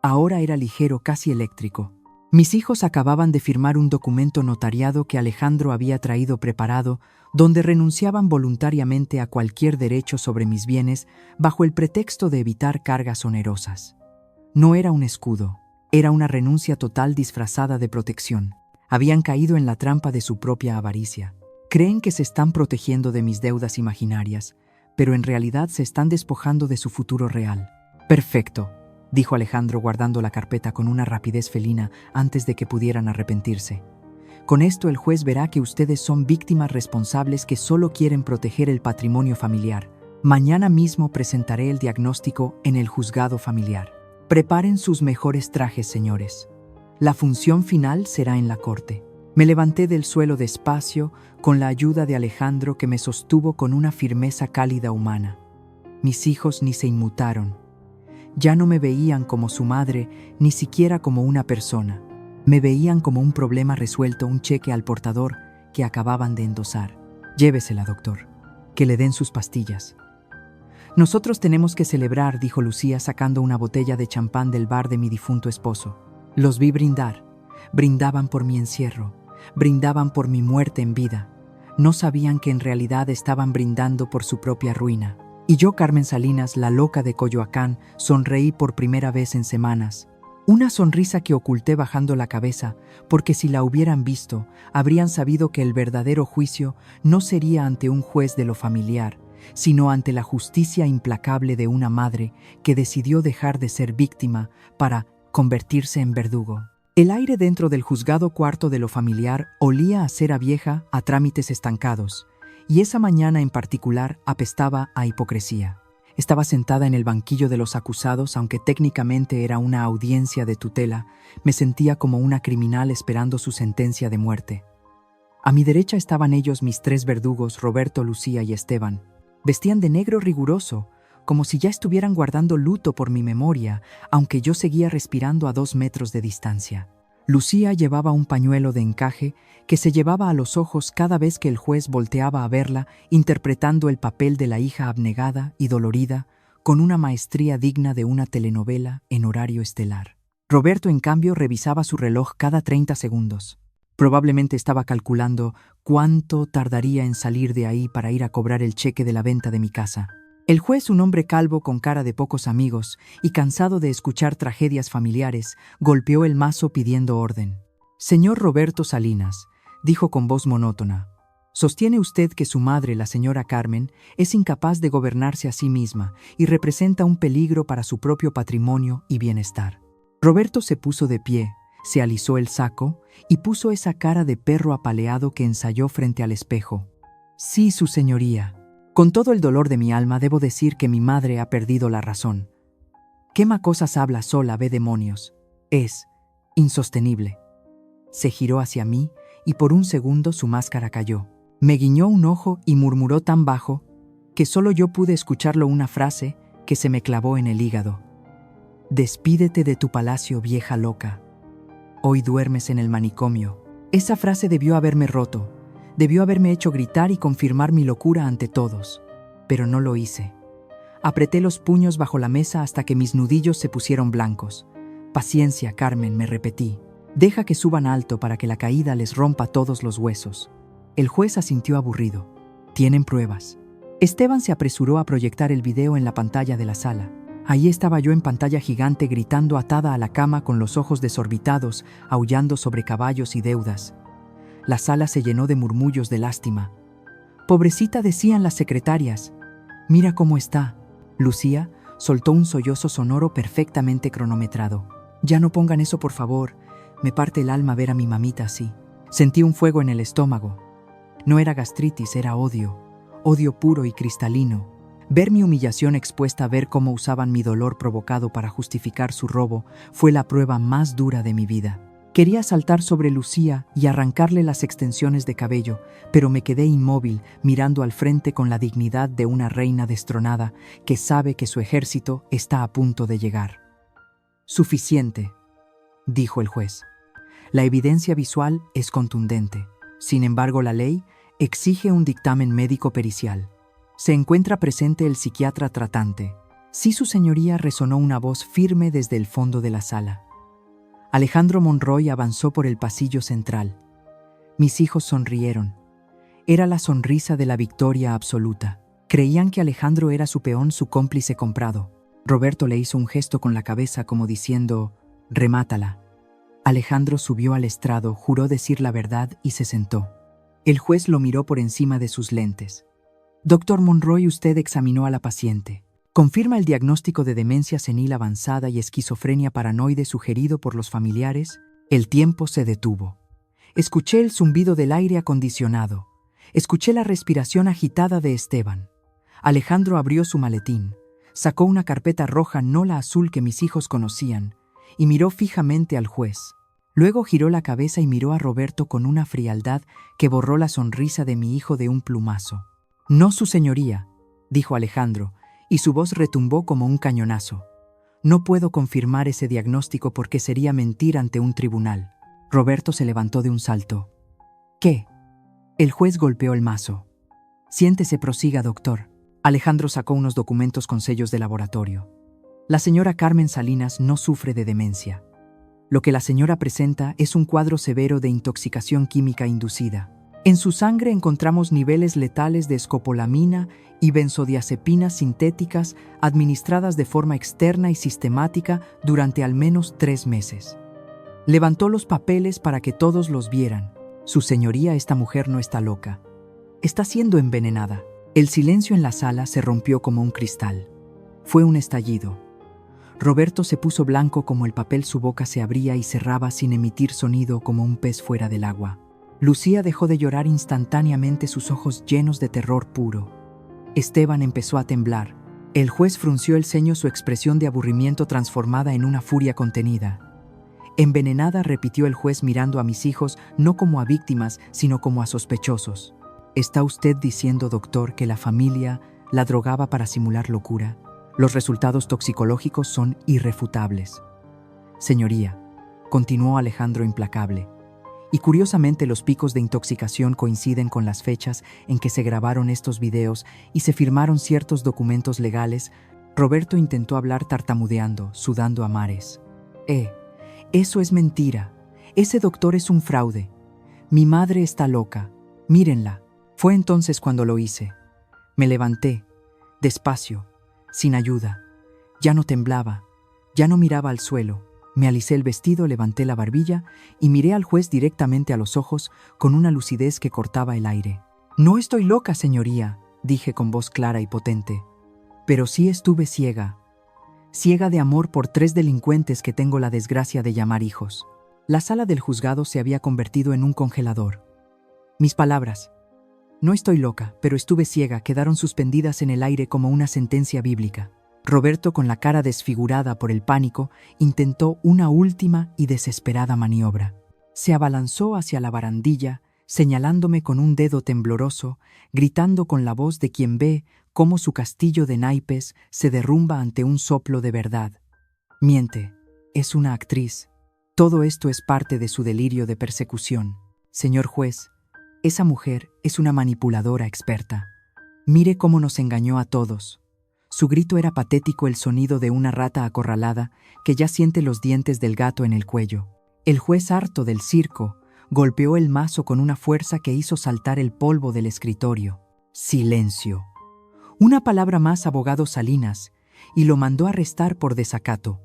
Ahora era ligero, casi eléctrico. Mis hijos acababan de firmar un documento notariado que Alejandro había traído preparado, donde renunciaban voluntariamente a cualquier derecho sobre mis bienes bajo el pretexto de evitar cargas onerosas. No era un escudo, era una renuncia total disfrazada de protección. Habían caído en la trampa de su propia avaricia. Creen que se están protegiendo de mis deudas imaginarias, pero en realidad se están despojando de su futuro real. Perfecto, dijo Alejandro guardando la carpeta con una rapidez felina antes de que pudieran arrepentirse. Con esto el juez verá que ustedes son víctimas responsables que solo quieren proteger el patrimonio familiar. Mañana mismo presentaré el diagnóstico en el juzgado familiar. Preparen sus mejores trajes, señores. La función final será en la corte. Me levanté del suelo despacio, con la ayuda de Alejandro, que me sostuvo con una firmeza cálida humana. Mis hijos ni se inmutaron. Ya no me veían como su madre, ni siquiera como una persona. Me veían como un problema resuelto, un cheque al portador que acababan de endosar. Llévesela, doctor. Que le den sus pastillas. Nosotros tenemos que celebrar, dijo Lucía sacando una botella de champán del bar de mi difunto esposo. Los vi brindar. Brindaban por mi encierro. Brindaban por mi muerte en vida. No sabían que en realidad estaban brindando por su propia ruina. Y yo, Carmen Salinas, la loca de Coyoacán, sonreí por primera vez en semanas. Una sonrisa que oculté bajando la cabeza, porque si la hubieran visto, habrían sabido que el verdadero juicio no sería ante un juez de lo familiar, sino ante la justicia implacable de una madre que decidió dejar de ser víctima para convertirse en verdugo. El aire dentro del juzgado cuarto de lo familiar olía a cera vieja, a trámites estancados, y esa mañana en particular apestaba a hipocresía. Estaba sentada en el banquillo de los acusados, aunque técnicamente era una audiencia de tutela. Me sentía como una criminal esperando su sentencia de muerte. A mi derecha estaban ellos, mis 3 verdugos, Roberto, Lucía y Esteban. Vestían de negro riguroso, como si ya estuvieran guardando luto por mi memoria, aunque yo seguía respirando a 2 metros de distancia. Lucía llevaba un pañuelo de encaje que se llevaba a los ojos cada vez que el juez volteaba a verla, interpretando el papel de la hija abnegada y dolorida, con una maestría digna de una telenovela en horario estelar. Roberto, en cambio, revisaba su reloj cada 30 segundos. Probablemente estaba calculando cuánto tardaría en salir de ahí para ir a cobrar el cheque de la venta de mi casa. El juez, un hombre calvo con cara de pocos amigos y cansado de escuchar tragedias familiares, golpeó el mazo pidiendo orden. «Señor Roberto Salinas», dijo con voz monótona, «sostiene usted que su madre, la señora Carmen, es incapaz de gobernarse a sí misma y representa un peligro para su propio patrimonio y bienestar». Roberto se puso de pie, se alisó el saco y puso esa cara de perro apaleado que ensayó frente al espejo. «Sí, su señoría. Con todo el dolor de mi alma debo decir que mi madre ha perdido la razón. Quema cosas habla sola, ve demonios. Es insostenible». Se giró hacia mí y por un segundo su máscara cayó. Me guiñó un ojo y murmuró tan bajo que solo yo pude escucharlo, una frase que se me clavó en el hígado. «Despídete de tu palacio, vieja loca. Hoy duermes en el manicomio». Esa frase debió haberme roto. Debió haberme hecho gritar y confirmar mi locura ante todos, pero no lo hice. Apreté los puños bajo la mesa hasta que mis nudillos se pusieron blancos. «Paciencia, Carmen», me repetí. «Deja que suban alto para que la caída les rompa todos los huesos». El juez asintió aburrido. «Tienen pruebas». Esteban se apresuró a proyectar el video en la pantalla de la sala. Ahí estaba yo en pantalla gigante gritando, atada a la cama con los ojos desorbitados, aullando sobre caballos y deudas. La sala se llenó de murmullos de lástima. «Pobrecita», decían las secretarias. «Mira cómo está». Lucía soltó un sollozo sonoro perfectamente cronometrado. «Ya no pongan eso, por favor. Me parte el alma ver a mi mamita así». Sentí un fuego en el estómago. No era gastritis, era odio. Odio puro y cristalino. Ver mi humillación expuesta, ver cómo usaban mi dolor provocado para justificar su robo, fue la prueba más dura de mi vida. Quería saltar sobre Lucía y arrancarle las extensiones de cabello, pero me quedé inmóvil, mirando al frente con la dignidad de una reina destronada que sabe que su ejército está a punto de llegar. Suficiente, dijo el juez. La evidencia visual es contundente. Sin embargo, la ley exige un dictamen médico pericial. Se encuentra presente el psiquiatra tratante. Sí, su señoría, resonó una voz firme desde el fondo de la sala. Alejandro Monroy avanzó por el pasillo central. Mis hijos sonrieron. Era la sonrisa de la victoria absoluta. Creían que Alejandro era su peón, su cómplice comprado. Roberto le hizo un gesto con la cabeza como diciendo, «Remátala». Alejandro subió al estrado, juró decir la verdad y se sentó. El juez lo miró por encima de sus lentes. «Doctor Monroy, usted examinó a la paciente. ¿Confirma el diagnóstico de demencia senil avanzada y esquizofrenia paranoide sugerido por los familiares?» El tiempo se detuvo. Escuché el zumbido del aire acondicionado. Escuché la respiración agitada de Esteban. Alejandro abrió su maletín, sacó una carpeta roja, no la azul que mis hijos conocían, y miró fijamente al juez. Luego giró la cabeza y miró a Roberto con una frialdad que borró la sonrisa de mi hijo de un plumazo. «No, su señoría», dijo Alejandro, y su voz retumbó como un cañonazo. «No puedo confirmar ese diagnóstico porque sería mentir ante un tribunal». Roberto se levantó de un salto. «¿Qué?». El juez golpeó el mazo. «Siéntese, prosiga, doctor». Alejandro sacó unos documentos con sellos de laboratorio. La señora Carmen Salinas no sufre de demencia. Lo que la señora presenta es un cuadro severo de intoxicación química inducida. En su sangre encontramos niveles letales de escopolamina y benzodiazepinas sintéticas administradas de forma externa y sistemática durante al menos 3 meses. Levantó los papeles para que todos los vieran. «Su señoría, esta mujer no está loca. Está siendo envenenada». El silencio en la sala se rompió como un cristal. Fue un estallido. Roberto se puso blanco como el papel, su boca se abría y cerraba sin emitir sonido como un pez fuera del agua. Lucía dejó de llorar instantáneamente, sus ojos llenos de terror puro. Esteban empezó a temblar. El juez frunció el ceño, su expresión de aburrimiento transformada en una furia contenida. «Envenenada», repitió el juez mirando a mis hijos no como a víctimas, sino como a sospechosos. «¿Está usted diciendo, doctor, que la familia la drogaba para simular locura? Los resultados toxicológicos son irrefutables». «Señoría», continuó Alejandro implacable, y curiosamente los picos de intoxicación coinciden con las fechas en que se grabaron estos videos y se firmaron ciertos documentos legales. Roberto intentó hablar tartamudeando, sudando a mares. Eso es mentira. Ese doctor es un fraude. Mi madre está loca. Mírenla». Fue entonces cuando lo hice. Me levanté, despacio, sin ayuda. Ya no temblaba, ya no miraba al suelo. Me alisé el vestido, levanté la barbilla y miré al juez directamente a los ojos con una lucidez que cortaba el aire. «No estoy loca, señoría», dije con voz clara y potente. «Pero sí estuve ciega. Ciega de amor por 3 delincuentes que tengo la desgracia de llamar hijos». La sala del juzgado se había convertido en un congelador. Mis palabras, «No estoy loca, pero estuve ciega», quedaron suspendidas en el aire como una sentencia bíblica. Roberto, con la cara desfigurada por el pánico, intentó una última y desesperada maniobra. Se abalanzó hacia la barandilla, señalándome con un dedo tembloroso, gritando con la voz de quien ve cómo su castillo de naipes se derrumba ante un soplo de verdad. «Miente, es una actriz. Todo esto es parte de su delirio de persecución. Señor juez, esa mujer es una manipuladora experta. Mire cómo nos engañó a todos». Su grito era patético, el sonido de una rata acorralada que ya siente los dientes del gato en el cuello. El juez, harto del circo, golpeó el mazo con una fuerza que hizo saltar el polvo del escritorio. «Silencio». Una palabra más, abogado Salinas, y lo mandó arrestar por desacato.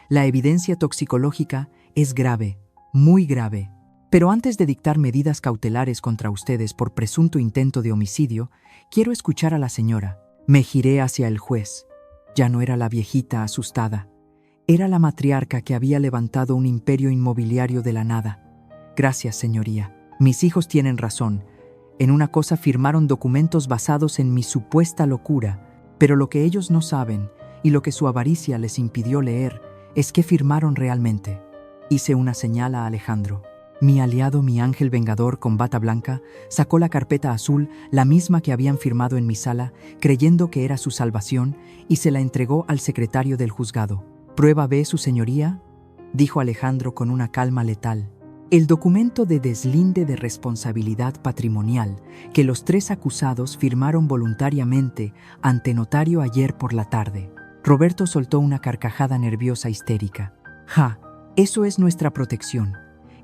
La evidencia toxicológica es grave, muy grave. Pero antes de dictar medidas cautelares contra ustedes por presunto intento de homicidio, quiero escuchar a la señora. Me giré hacia el juez. Ya no era la viejita asustada. Era la matriarca que había levantado un imperio inmobiliario de la nada. «Gracias, señoría». Mis hijos tienen razón. En una cosa firmaron documentos basados en mi supuesta locura, pero lo que ellos no saben, y lo que su avaricia les impidió leer, es que firmaron realmente. Hice una señal a Alejandro. Mi aliado, mi ángel vengador con bata blanca, sacó la carpeta azul, la misma que habían firmado en mi sala, creyendo que era su salvación, y se la entregó al secretario del juzgado. «¿Prueba ve, su señoría?», dijo Alejandro con una calma letal. El documento de deslinde de responsabilidad patrimonial que los 3 acusados firmaron voluntariamente ante notario ayer por la tarde. Roberto soltó una carcajada nerviosa histérica. «Ja, eso es nuestra protección.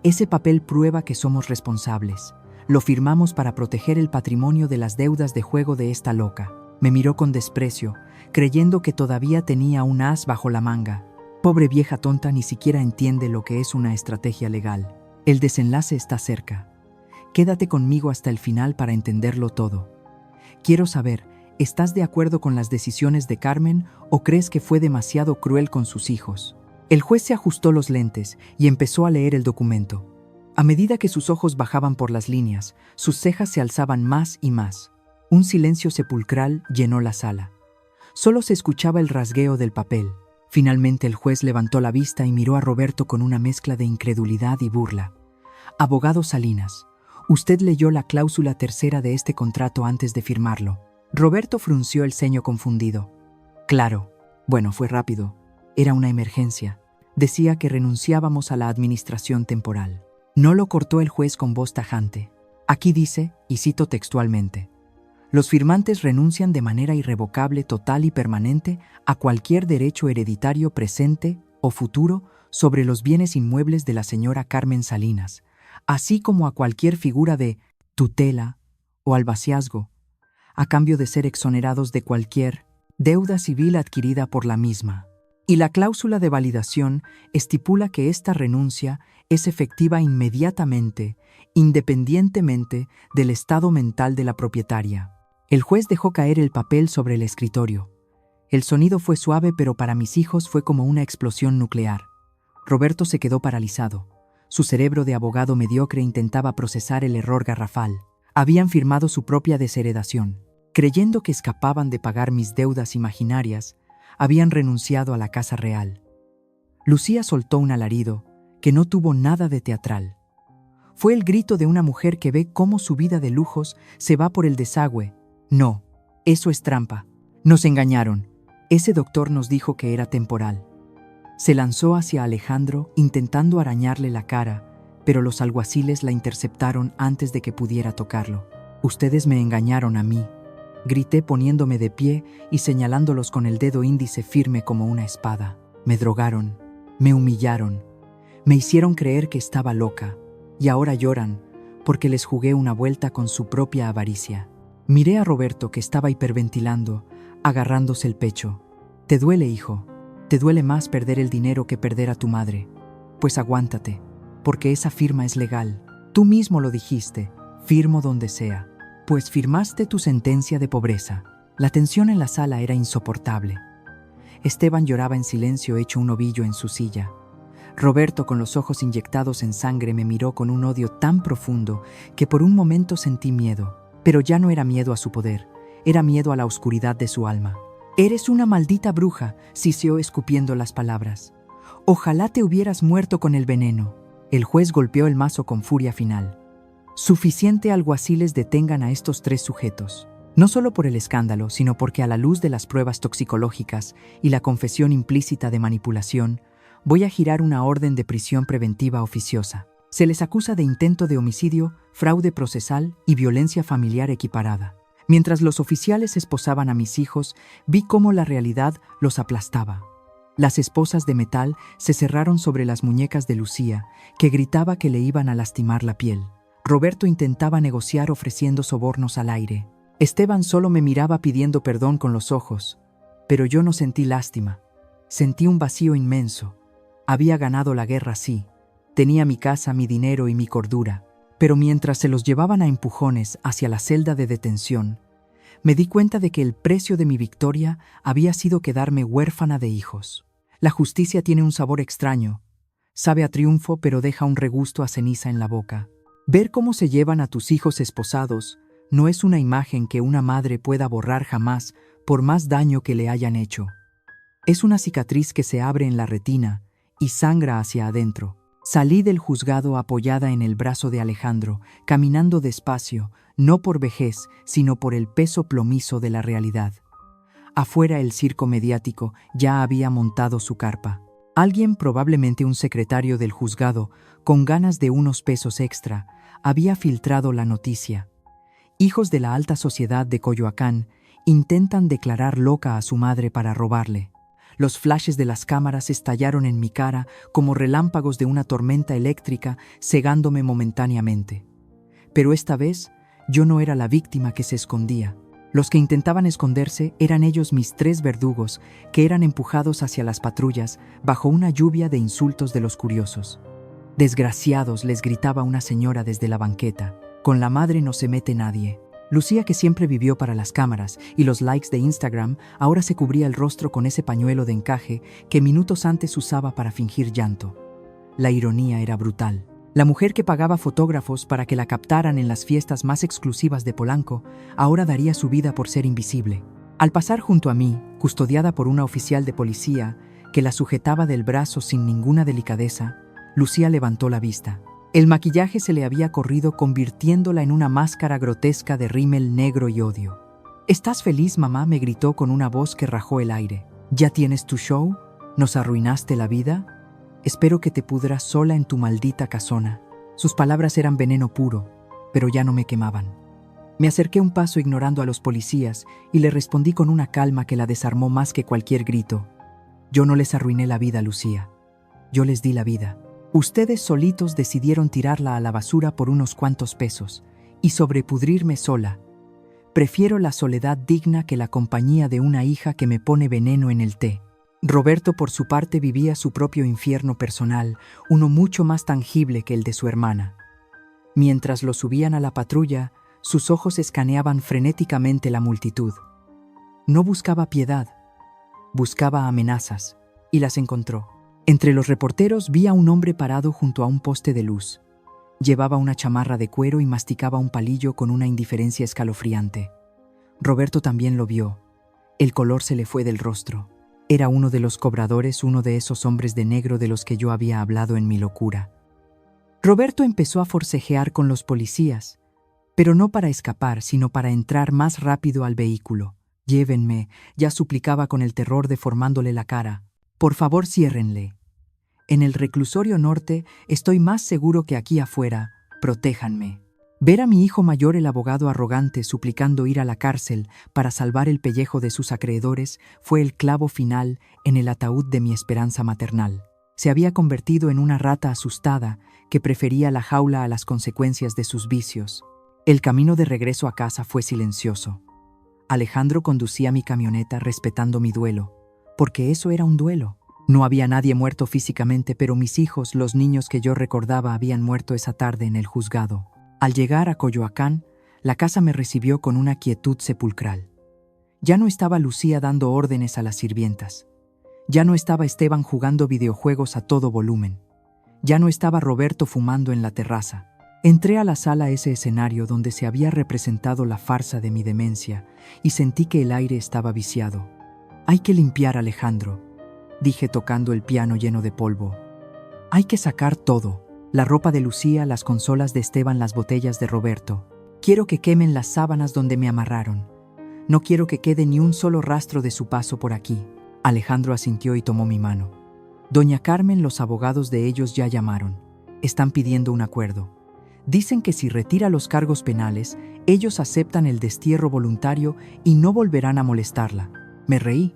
Ese papel prueba que somos responsables. Lo firmamos para proteger el patrimonio de las deudas de juego de esta loca». Me miró con desprecio, creyendo que todavía tenía un as bajo la manga. Pobre vieja tonta, ni siquiera entiende lo que es una estrategia legal. El desenlace está cerca. Quédate conmigo hasta el final para entenderlo todo. Quiero saber, ¿estás de acuerdo con las decisiones de Carmen o crees que fue demasiado cruel con sus hijos? El juez se ajustó los lentes y empezó a leer el documento. A medida que sus ojos bajaban por las líneas, sus cejas se alzaban más y más. Un silencio sepulcral llenó la sala. Solo se escuchaba el rasgueo del papel. Finalmente el juez levantó la vista y miró a Roberto con una mezcla de incredulidad y burla. «Abogado Salinas, usted leyó la cláusula tercera de este contrato antes de firmarlo». Roberto frunció el ceño confundido. «Claro. Bueno, fue rápido. Era una emergencia. Decía que renunciábamos a la administración temporal». No lo cortó el juez con voz tajante. «Aquí dice, y cito textualmente, los firmantes renuncian de manera irrevocable, total y permanente a cualquier derecho hereditario presente o futuro sobre los bienes inmuebles de la señora Carmen Salinas, así como a cualquier figura de tutela o albacieazgo, a cambio de ser exonerados de cualquier deuda civil adquirida por la misma». Y la cláusula de validación estipula que esta renuncia es efectiva inmediatamente, independientemente del estado mental de la propietaria. El juez dejó caer el papel sobre el escritorio. El sonido fue suave, pero para mis hijos fue como una explosión nuclear. Roberto se quedó paralizado. Su cerebro de abogado mediocre intentaba procesar el error garrafal. Habían firmado su propia desheredación. Creyendo que escapaban de pagar mis deudas imaginarias, habían renunciado a la casa real. Lucía soltó un alarido que no tuvo nada de teatral. Fue el grito de una mujer que ve cómo su vida de lujos se va por el desagüe. «No, eso es trampa. Nos engañaron. Ese doctor nos dijo que era temporal». Se lanzó hacia Alejandro intentando arañarle la cara, pero los alguaciles la interceptaron antes de que pudiera tocarlo. «Ustedes me engañaron a mí», grité poniéndome de pie y señalándolos con el dedo índice firme como una espada. «Me drogaron, me humillaron, me hicieron creer que estaba loca, y ahora lloran porque les jugué una vuelta con su propia avaricia». Miré a Roberto, que estaba hiperventilando, agarrándose el pecho. «Te duele, hijo. Te duele más perder el dinero que perder a tu madre. Pues aguántate, porque esa firma es legal. Tú mismo lo dijiste, firmo donde sea. Pues firmaste tu sentencia de pobreza». La tensión en la sala era insoportable. Esteban lloraba en silencio, hecho un ovillo en su silla. Roberto, con los ojos inyectados en sangre, me miró con un odio tan profundo que por un momento sentí miedo. Pero ya no era miedo a su poder, era miedo a la oscuridad de su alma. «Eres una maldita bruja», siseó escupiendo las palabras. «Ojalá te hubieras muerto con el veneno». El juez golpeó el mazo con furia final. «Suficiente, alguaciles, detengan a estos 3 sujetos. No solo por el escándalo, sino porque a la luz de las pruebas toxicológicas y la confesión implícita de manipulación, voy a girar una orden de prisión preventiva oficiosa. Se les acusa de intento de homicidio, fraude procesal y violencia familiar equiparada». Mientras los oficiales esposaban a mis hijos, vi cómo la realidad los aplastaba. Las esposas de metal se cerraron sobre las muñecas de Lucía, que gritaba que le iban a lastimar la piel. Roberto intentaba negociar ofreciendo sobornos al aire. Esteban solo me miraba pidiendo perdón con los ojos, pero yo no sentí lástima. Sentí un vacío inmenso. Había ganado la guerra, sí. Tenía mi casa, mi dinero y mi cordura. Pero mientras se los llevaban a empujones hacia la celda de detención, me di cuenta de que el precio de mi victoria había sido quedarme huérfana de hijos. La justicia tiene un sabor extraño. Sabe a triunfo, pero deja un regusto a ceniza en la boca. Ver cómo se llevan a tus hijos esposados no es una imagen que una madre pueda borrar jamás por más daño que le hayan hecho. Es una cicatriz que se abre en la retina y sangra hacia adentro. Salí del juzgado apoyada en el brazo de Alejandro, caminando despacio, no por vejez, sino por el peso plomizo de la realidad. Afuera el circo mediático ya había montado su carpa. Alguien, probablemente un secretario del juzgado, con ganas de unos pesos extra, había filtrado la noticia. Hijos de la alta sociedad de Coyoacán intentan declarar loca a su madre para robarle. Los flashes de las cámaras estallaron en mi cara como relámpagos de una tormenta eléctrica, cegándome momentáneamente. Pero esta vez, yo no era la víctima que se escondía. Los que intentaban esconderse eran ellos, mis 3 verdugos, que eran empujados hacia las patrullas bajo una lluvia de insultos de los curiosos. «Desgraciados», les gritaba una señora desde la banqueta. «Con la madre no se mete nadie». Lucía, que siempre vivió para las cámaras y los likes de Instagram, ahora se cubría el rostro con ese pañuelo de encaje que minutos antes usaba para fingir llanto. La ironía era brutal. La mujer que pagaba fotógrafos para que la captaran en las fiestas más exclusivas de Polanco, ahora daría su vida por ser invisible. Al pasar junto a mí, custodiada por una oficial de policía que la sujetaba del brazo sin ninguna delicadeza, Lucía levantó la vista. El maquillaje se le había corrido, convirtiéndola en una máscara grotesca de rímel negro y odio. «¿Estás feliz, mamá?», me gritó con una voz que rajó el aire. «¿Ya tienes tu show? ¿Nos arruinaste la vida? Espero que te pudras sola en tu maldita casona». Sus palabras eran veneno puro, pero ya no me quemaban. Me acerqué un paso ignorando a los policías y le respondí con una calma que la desarmó más que cualquier grito. «Yo no les arruiné la vida, Lucía. Yo les di la vida. Ustedes solitos decidieron tirarla a la basura por unos cuantos pesos y sobrepudrirme sola. Prefiero la soledad digna que la compañía de una hija que me pone veneno en el té». Roberto, por su parte, vivía su propio infierno personal, uno mucho más tangible que el de su hermana. Mientras lo subían a la patrulla, sus ojos escaneaban frenéticamente la multitud. No buscaba piedad, buscaba amenazas, y las encontró. Entre los reporteros vi a un hombre parado junto a un poste de luz. Llevaba una chamarra de cuero y masticaba un palillo con una indiferencia escalofriante. Roberto también lo vio. El color se le fue del rostro. Era uno de los cobradores, uno de esos hombres de negro de los que yo había hablado en mi locura. Roberto empezó a forcejear con los policías, pero no para escapar, sino para entrar más rápido al vehículo. «Llévenme», ya suplicaba con el terror deformándole la cara. «Por favor, ciérrenle. En el reclusorio norte estoy más seguro que aquí afuera. Protéjanme». Ver a mi hijo mayor, el abogado arrogante, suplicando ir a la cárcel para salvar el pellejo de sus acreedores, fue el clavo final en el ataúd de mi esperanza maternal. Se había convertido en una rata asustada que prefería la jaula a las consecuencias de sus vicios. El camino de regreso a casa fue silencioso. Alejandro conducía mi camioneta respetando mi duelo, porque eso era un duelo. No había nadie muerto físicamente, pero mis hijos, los niños que yo recordaba, habían muerto esa tarde en el juzgado. Al llegar a Coyoacán, la casa me recibió con una quietud sepulcral. Ya no estaba Lucía dando órdenes a las sirvientas. Ya no estaba Esteban jugando videojuegos a todo volumen. Ya no estaba Roberto fumando en la terraza. Entré a la sala, ese escenario donde se había representado la farsa de mi demencia, y sentí que el aire estaba viciado. «Hay que limpiar, Alejandro», dije tocando el piano lleno de polvo. «Hay que sacar todo. La ropa de Lucía, las consolas de Esteban, las botellas de Roberto. Quiero que quemen las sábanas donde me amarraron. No quiero que quede ni un solo rastro de su paso por aquí». Alejandro asintió y tomó mi mano. «Doña Carmen, los abogados de ellos ya llamaron. Están pidiendo un acuerdo. Dicen que si retira los cargos penales, ellos aceptan el destierro voluntario y no volverán a molestarla». Me reí.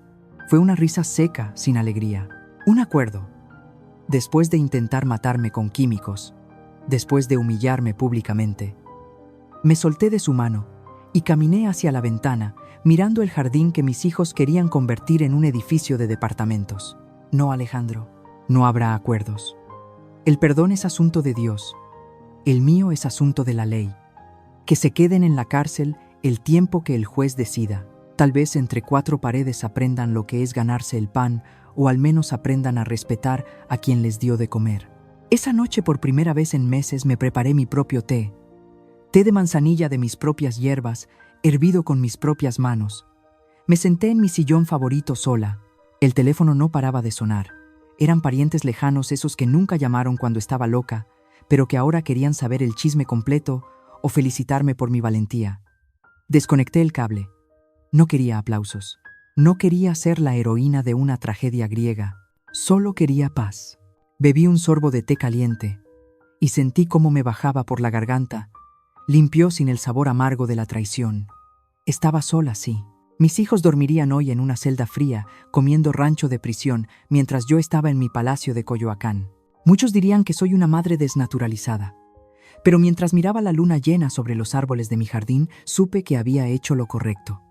Fue una risa seca, sin alegría. «¿Un acuerdo? Después de intentar matarme con químicos, después de humillarme públicamente». Me solté de su mano y caminé hacia la ventana, mirando el jardín que mis hijos querían convertir en un edificio de departamentos. «No, Alejandro, no habrá acuerdos. El perdón es asunto de Dios. El mío es asunto de la ley. Que se queden en la cárcel el tiempo que el juez decida. Tal vez entre 4 paredes aprendan lo que es ganarse el pan, o al menos aprendan a respetar a quien les dio de comer». Esa noche por primera vez en meses me preparé mi propio té. Té de manzanilla de mis propias hierbas, hervido con mis propias manos. Me senté en mi sillón favorito sola. El teléfono no paraba de sonar. Eran parientes lejanos esos que nunca llamaron cuando estaba loca, pero que ahora querían saber el chisme completo o felicitarme por mi valentía. Desconecté el cable. No quería aplausos. No quería ser la heroína de una tragedia griega. Solo quería paz. Bebí un sorbo de té caliente y sentí cómo me bajaba por la garganta. Limpió sin el sabor amargo de la traición. Estaba sola, sí. Mis hijos dormirían hoy en una celda fría, comiendo rancho de prisión, mientras yo estaba en mi palacio de Coyoacán. Muchos dirían que soy una madre desnaturalizada. Pero mientras miraba la luna llena sobre los árboles de mi jardín, supe que había hecho lo correcto.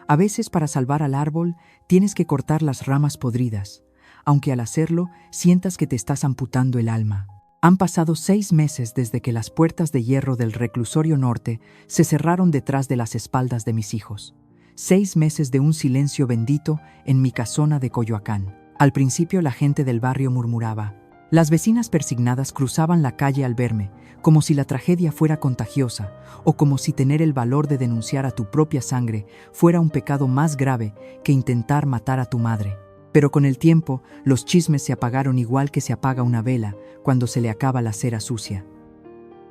A veces, para salvar al árbol, tienes que cortar las ramas podridas, aunque al hacerlo sientas que te estás amputando el alma. Han pasado 6 meses desde que las puertas de hierro del reclusorio norte se cerraron detrás de las espaldas de mis hijos. 6 meses de un silencio bendito en mi casona de Coyoacán. Al principio la gente del barrio murmuraba. Las vecinas persignadas cruzaban la calle al verme, como si la tragedia fuera contagiosa, o como si tener el valor de denunciar a tu propia sangre fuera un pecado más grave que intentar matar a tu madre. Pero con el tiempo, los chismes se apagaron igual que se apaga una vela cuando se le acaba la cera sucia.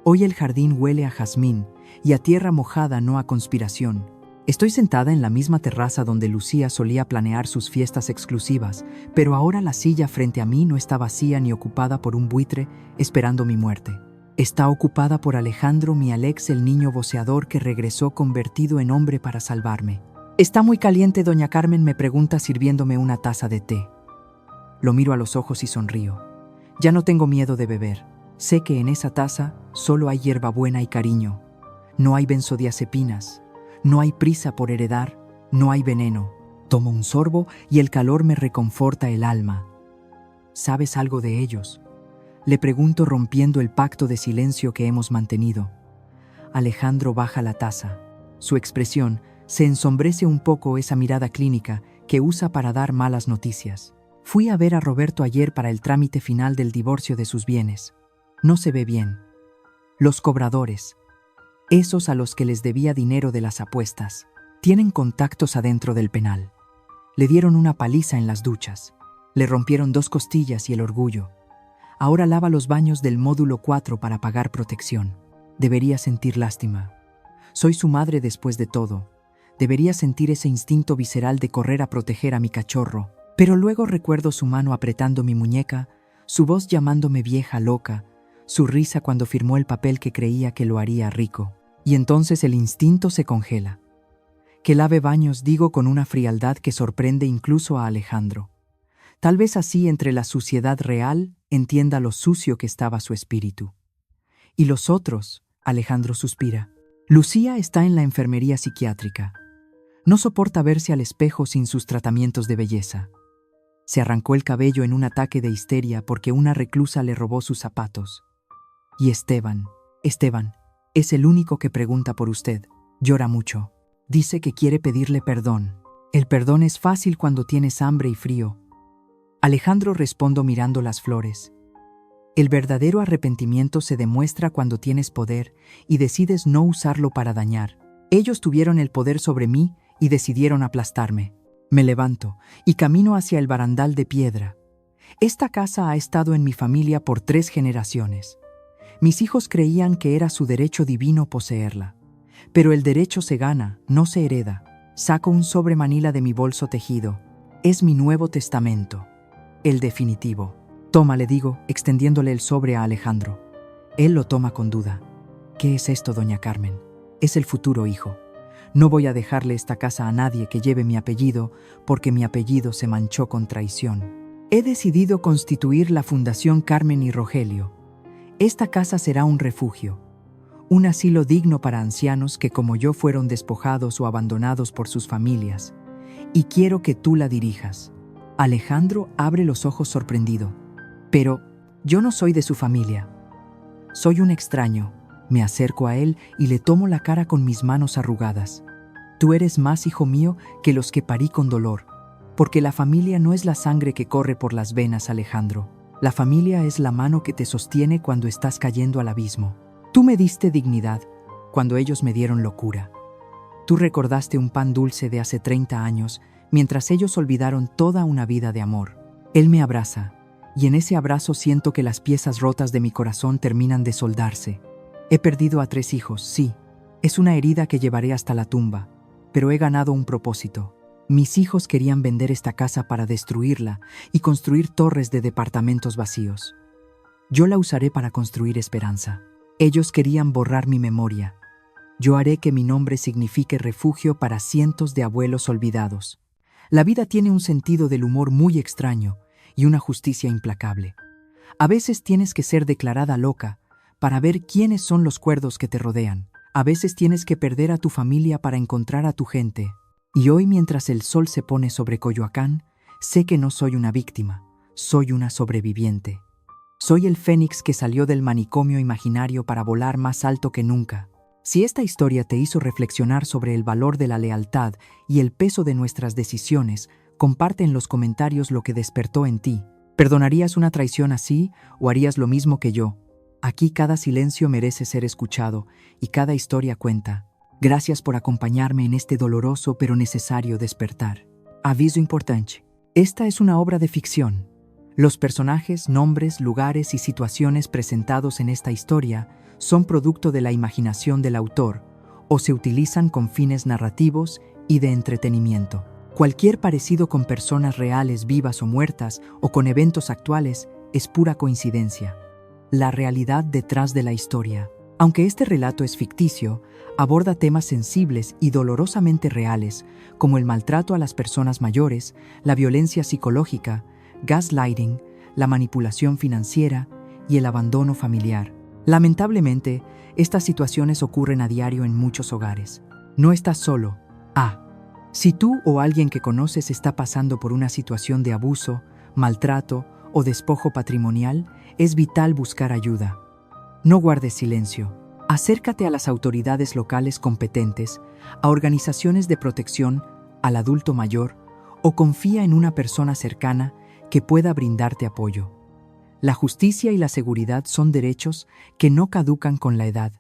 Hoy el jardín huele a jazmín y a tierra mojada, no a conspiración. Estoy sentada en la misma terraza donde Lucía solía planear sus fiestas exclusivas, pero ahora la silla frente a mí no está vacía ni ocupada por un buitre esperando mi muerte. Está ocupada por Alejandro, mi Alex, el niño voceador que regresó convertido en hombre para salvarme. «¿Está muy caliente, doña Carmen?», me pregunta sirviéndome una taza de té. Lo miro a los ojos y sonrío. Ya no tengo miedo de beber. Sé que en esa taza solo hay hierbabuena y cariño. No hay benzodiazepinas. No hay prisa por heredar. No hay veneno. Tomo un sorbo y el calor me reconforta el alma. ¿Sabes algo de ellos?, le pregunto, rompiendo el pacto de silencio que hemos mantenido. Alejandro baja la taza. Su expresión se ensombrece un poco, esa mirada clínica que usa para dar malas noticias. Fui a ver a Roberto ayer para el trámite final del divorcio de sus bienes. No se ve bien. Los cobradores, esos a los que les debía dinero de las apuestas, tienen contactos adentro del penal. Le dieron una paliza en las duchas. Le rompieron 2 costillas y el orgullo. Ahora lava los baños del módulo 4 para pagar protección. Debería sentir lástima. Soy su madre después de todo. Debería sentir ese instinto visceral de correr a proteger a mi cachorro. Pero luego recuerdo su mano apretando mi muñeca, su voz llamándome vieja loca, su risa cuando firmó el papel que creía que lo haría rico. Y entonces el instinto se congela. Que lave baños, digo con una frialdad que sorprende incluso a Alejandro. Tal vez así, entre la suciedad real, entienda lo sucio que estaba su espíritu. ¿Y los otros?, Alejandro suspira. Lucía está en la enfermería psiquiátrica. No soporta verse al espejo sin sus tratamientos de belleza. Se arrancó el cabello en un ataque de histeria porque una reclusa le robó sus zapatos. Y Esteban, es el único que pregunta por usted. Llora mucho. Dice que quiere pedirle perdón. El perdón es fácil cuando tienes hambre y frío. Alejandro, respondo mirando las flores. El verdadero arrepentimiento se demuestra cuando tienes poder y decides no usarlo para dañar. Ellos tuvieron el poder sobre mí y decidieron aplastarme. Me levanto y camino hacia el barandal de piedra. Esta casa ha estado en mi familia por 3 generaciones. Mis hijos creían que era su derecho divino poseerla. Pero el derecho se gana, no se hereda. Saco un sobre manila de mi bolso tejido. Es mi Nuevo Testamento. El definitivo. Toma, le digo, extendiéndole el sobre a Alejandro. Él lo toma con duda. ¿Qué es esto, doña Carmen? Es el futuro, hijo. No voy a dejarle esta casa a nadie que lleve mi apellido, porque mi apellido se manchó con traición. He decidido constituir la Fundación Carmen y Rogelio. Esta casa será un refugio, un asilo digno para ancianos que como yo fueron despojados o abandonados por sus familias. Y quiero que tú la dirijas. Alejandro abre los ojos sorprendido. Pero yo no soy de su familia. Soy un extraño. Me acerco a él y le tomo la cara con mis manos arrugadas. Tú eres más hijo mío que los que parí con dolor, porque la familia no es la sangre que corre por las venas, Alejandro. La familia es la mano que te sostiene cuando estás cayendo al abismo. Tú me diste dignidad cuando ellos me dieron locura. Tú recordaste un pan dulce de hace 30 años, mientras ellos olvidaron toda una vida de amor. Él me abraza, y en ese abrazo siento que las piezas rotas de mi corazón terminan de soldarse. He perdido a 3 hijos, sí. Es una herida que llevaré hasta la tumba, pero he ganado un propósito. Mis hijos querían vender esta casa para destruirla y construir torres de departamentos vacíos. Yo la usaré para construir esperanza. Ellos querían borrar mi memoria. Yo haré que mi nombre signifique refugio para cientos de abuelos olvidados. La vida tiene un sentido del humor muy extraño y una justicia implacable. A veces tienes que ser declarada loca para ver quiénes son los cuerdos que te rodean. A veces tienes que perder a tu familia para encontrar a tu gente. Y hoy, mientras el sol se pone sobre Coyoacán, sé que no soy una víctima, soy una sobreviviente. Soy el fénix que salió del manicomio imaginario para volar más alto que nunca. Si esta historia te hizo reflexionar sobre el valor de la lealtad y el peso de nuestras decisiones, comparte en los comentarios lo que despertó en ti. ¿Perdonarías una traición así o harías lo mismo que yo? Aquí cada silencio merece ser escuchado y cada historia cuenta. Gracias por acompañarme en este doloroso pero necesario despertar. Aviso importante. Esta es una obra de ficción. Los personajes, nombres, lugares y situaciones presentados en esta historia son producto de la imaginación del autor o se utilizan con fines narrativos y de entretenimiento. Cualquier parecido con personas reales, vivas o muertas, o con eventos actuales, es pura coincidencia. La realidad detrás de la historia. Aunque este relato es ficticio, aborda temas sensibles y dolorosamente reales, como el maltrato a las personas mayores, la violencia psicológica, gaslighting, la manipulación financiera y el abandono familiar. Lamentablemente, estas situaciones ocurren a diario en muchos hogares. No estás solo. Si tú o alguien que conoces está pasando por una situación de abuso, maltrato o despojo patrimonial, es vital buscar ayuda. No guardes silencio. Acércate a las autoridades locales competentes, a organizaciones de protección al adulto mayor o confía en una persona cercana que pueda brindarte apoyo. La justicia y la seguridad son derechos que no caducan con la edad.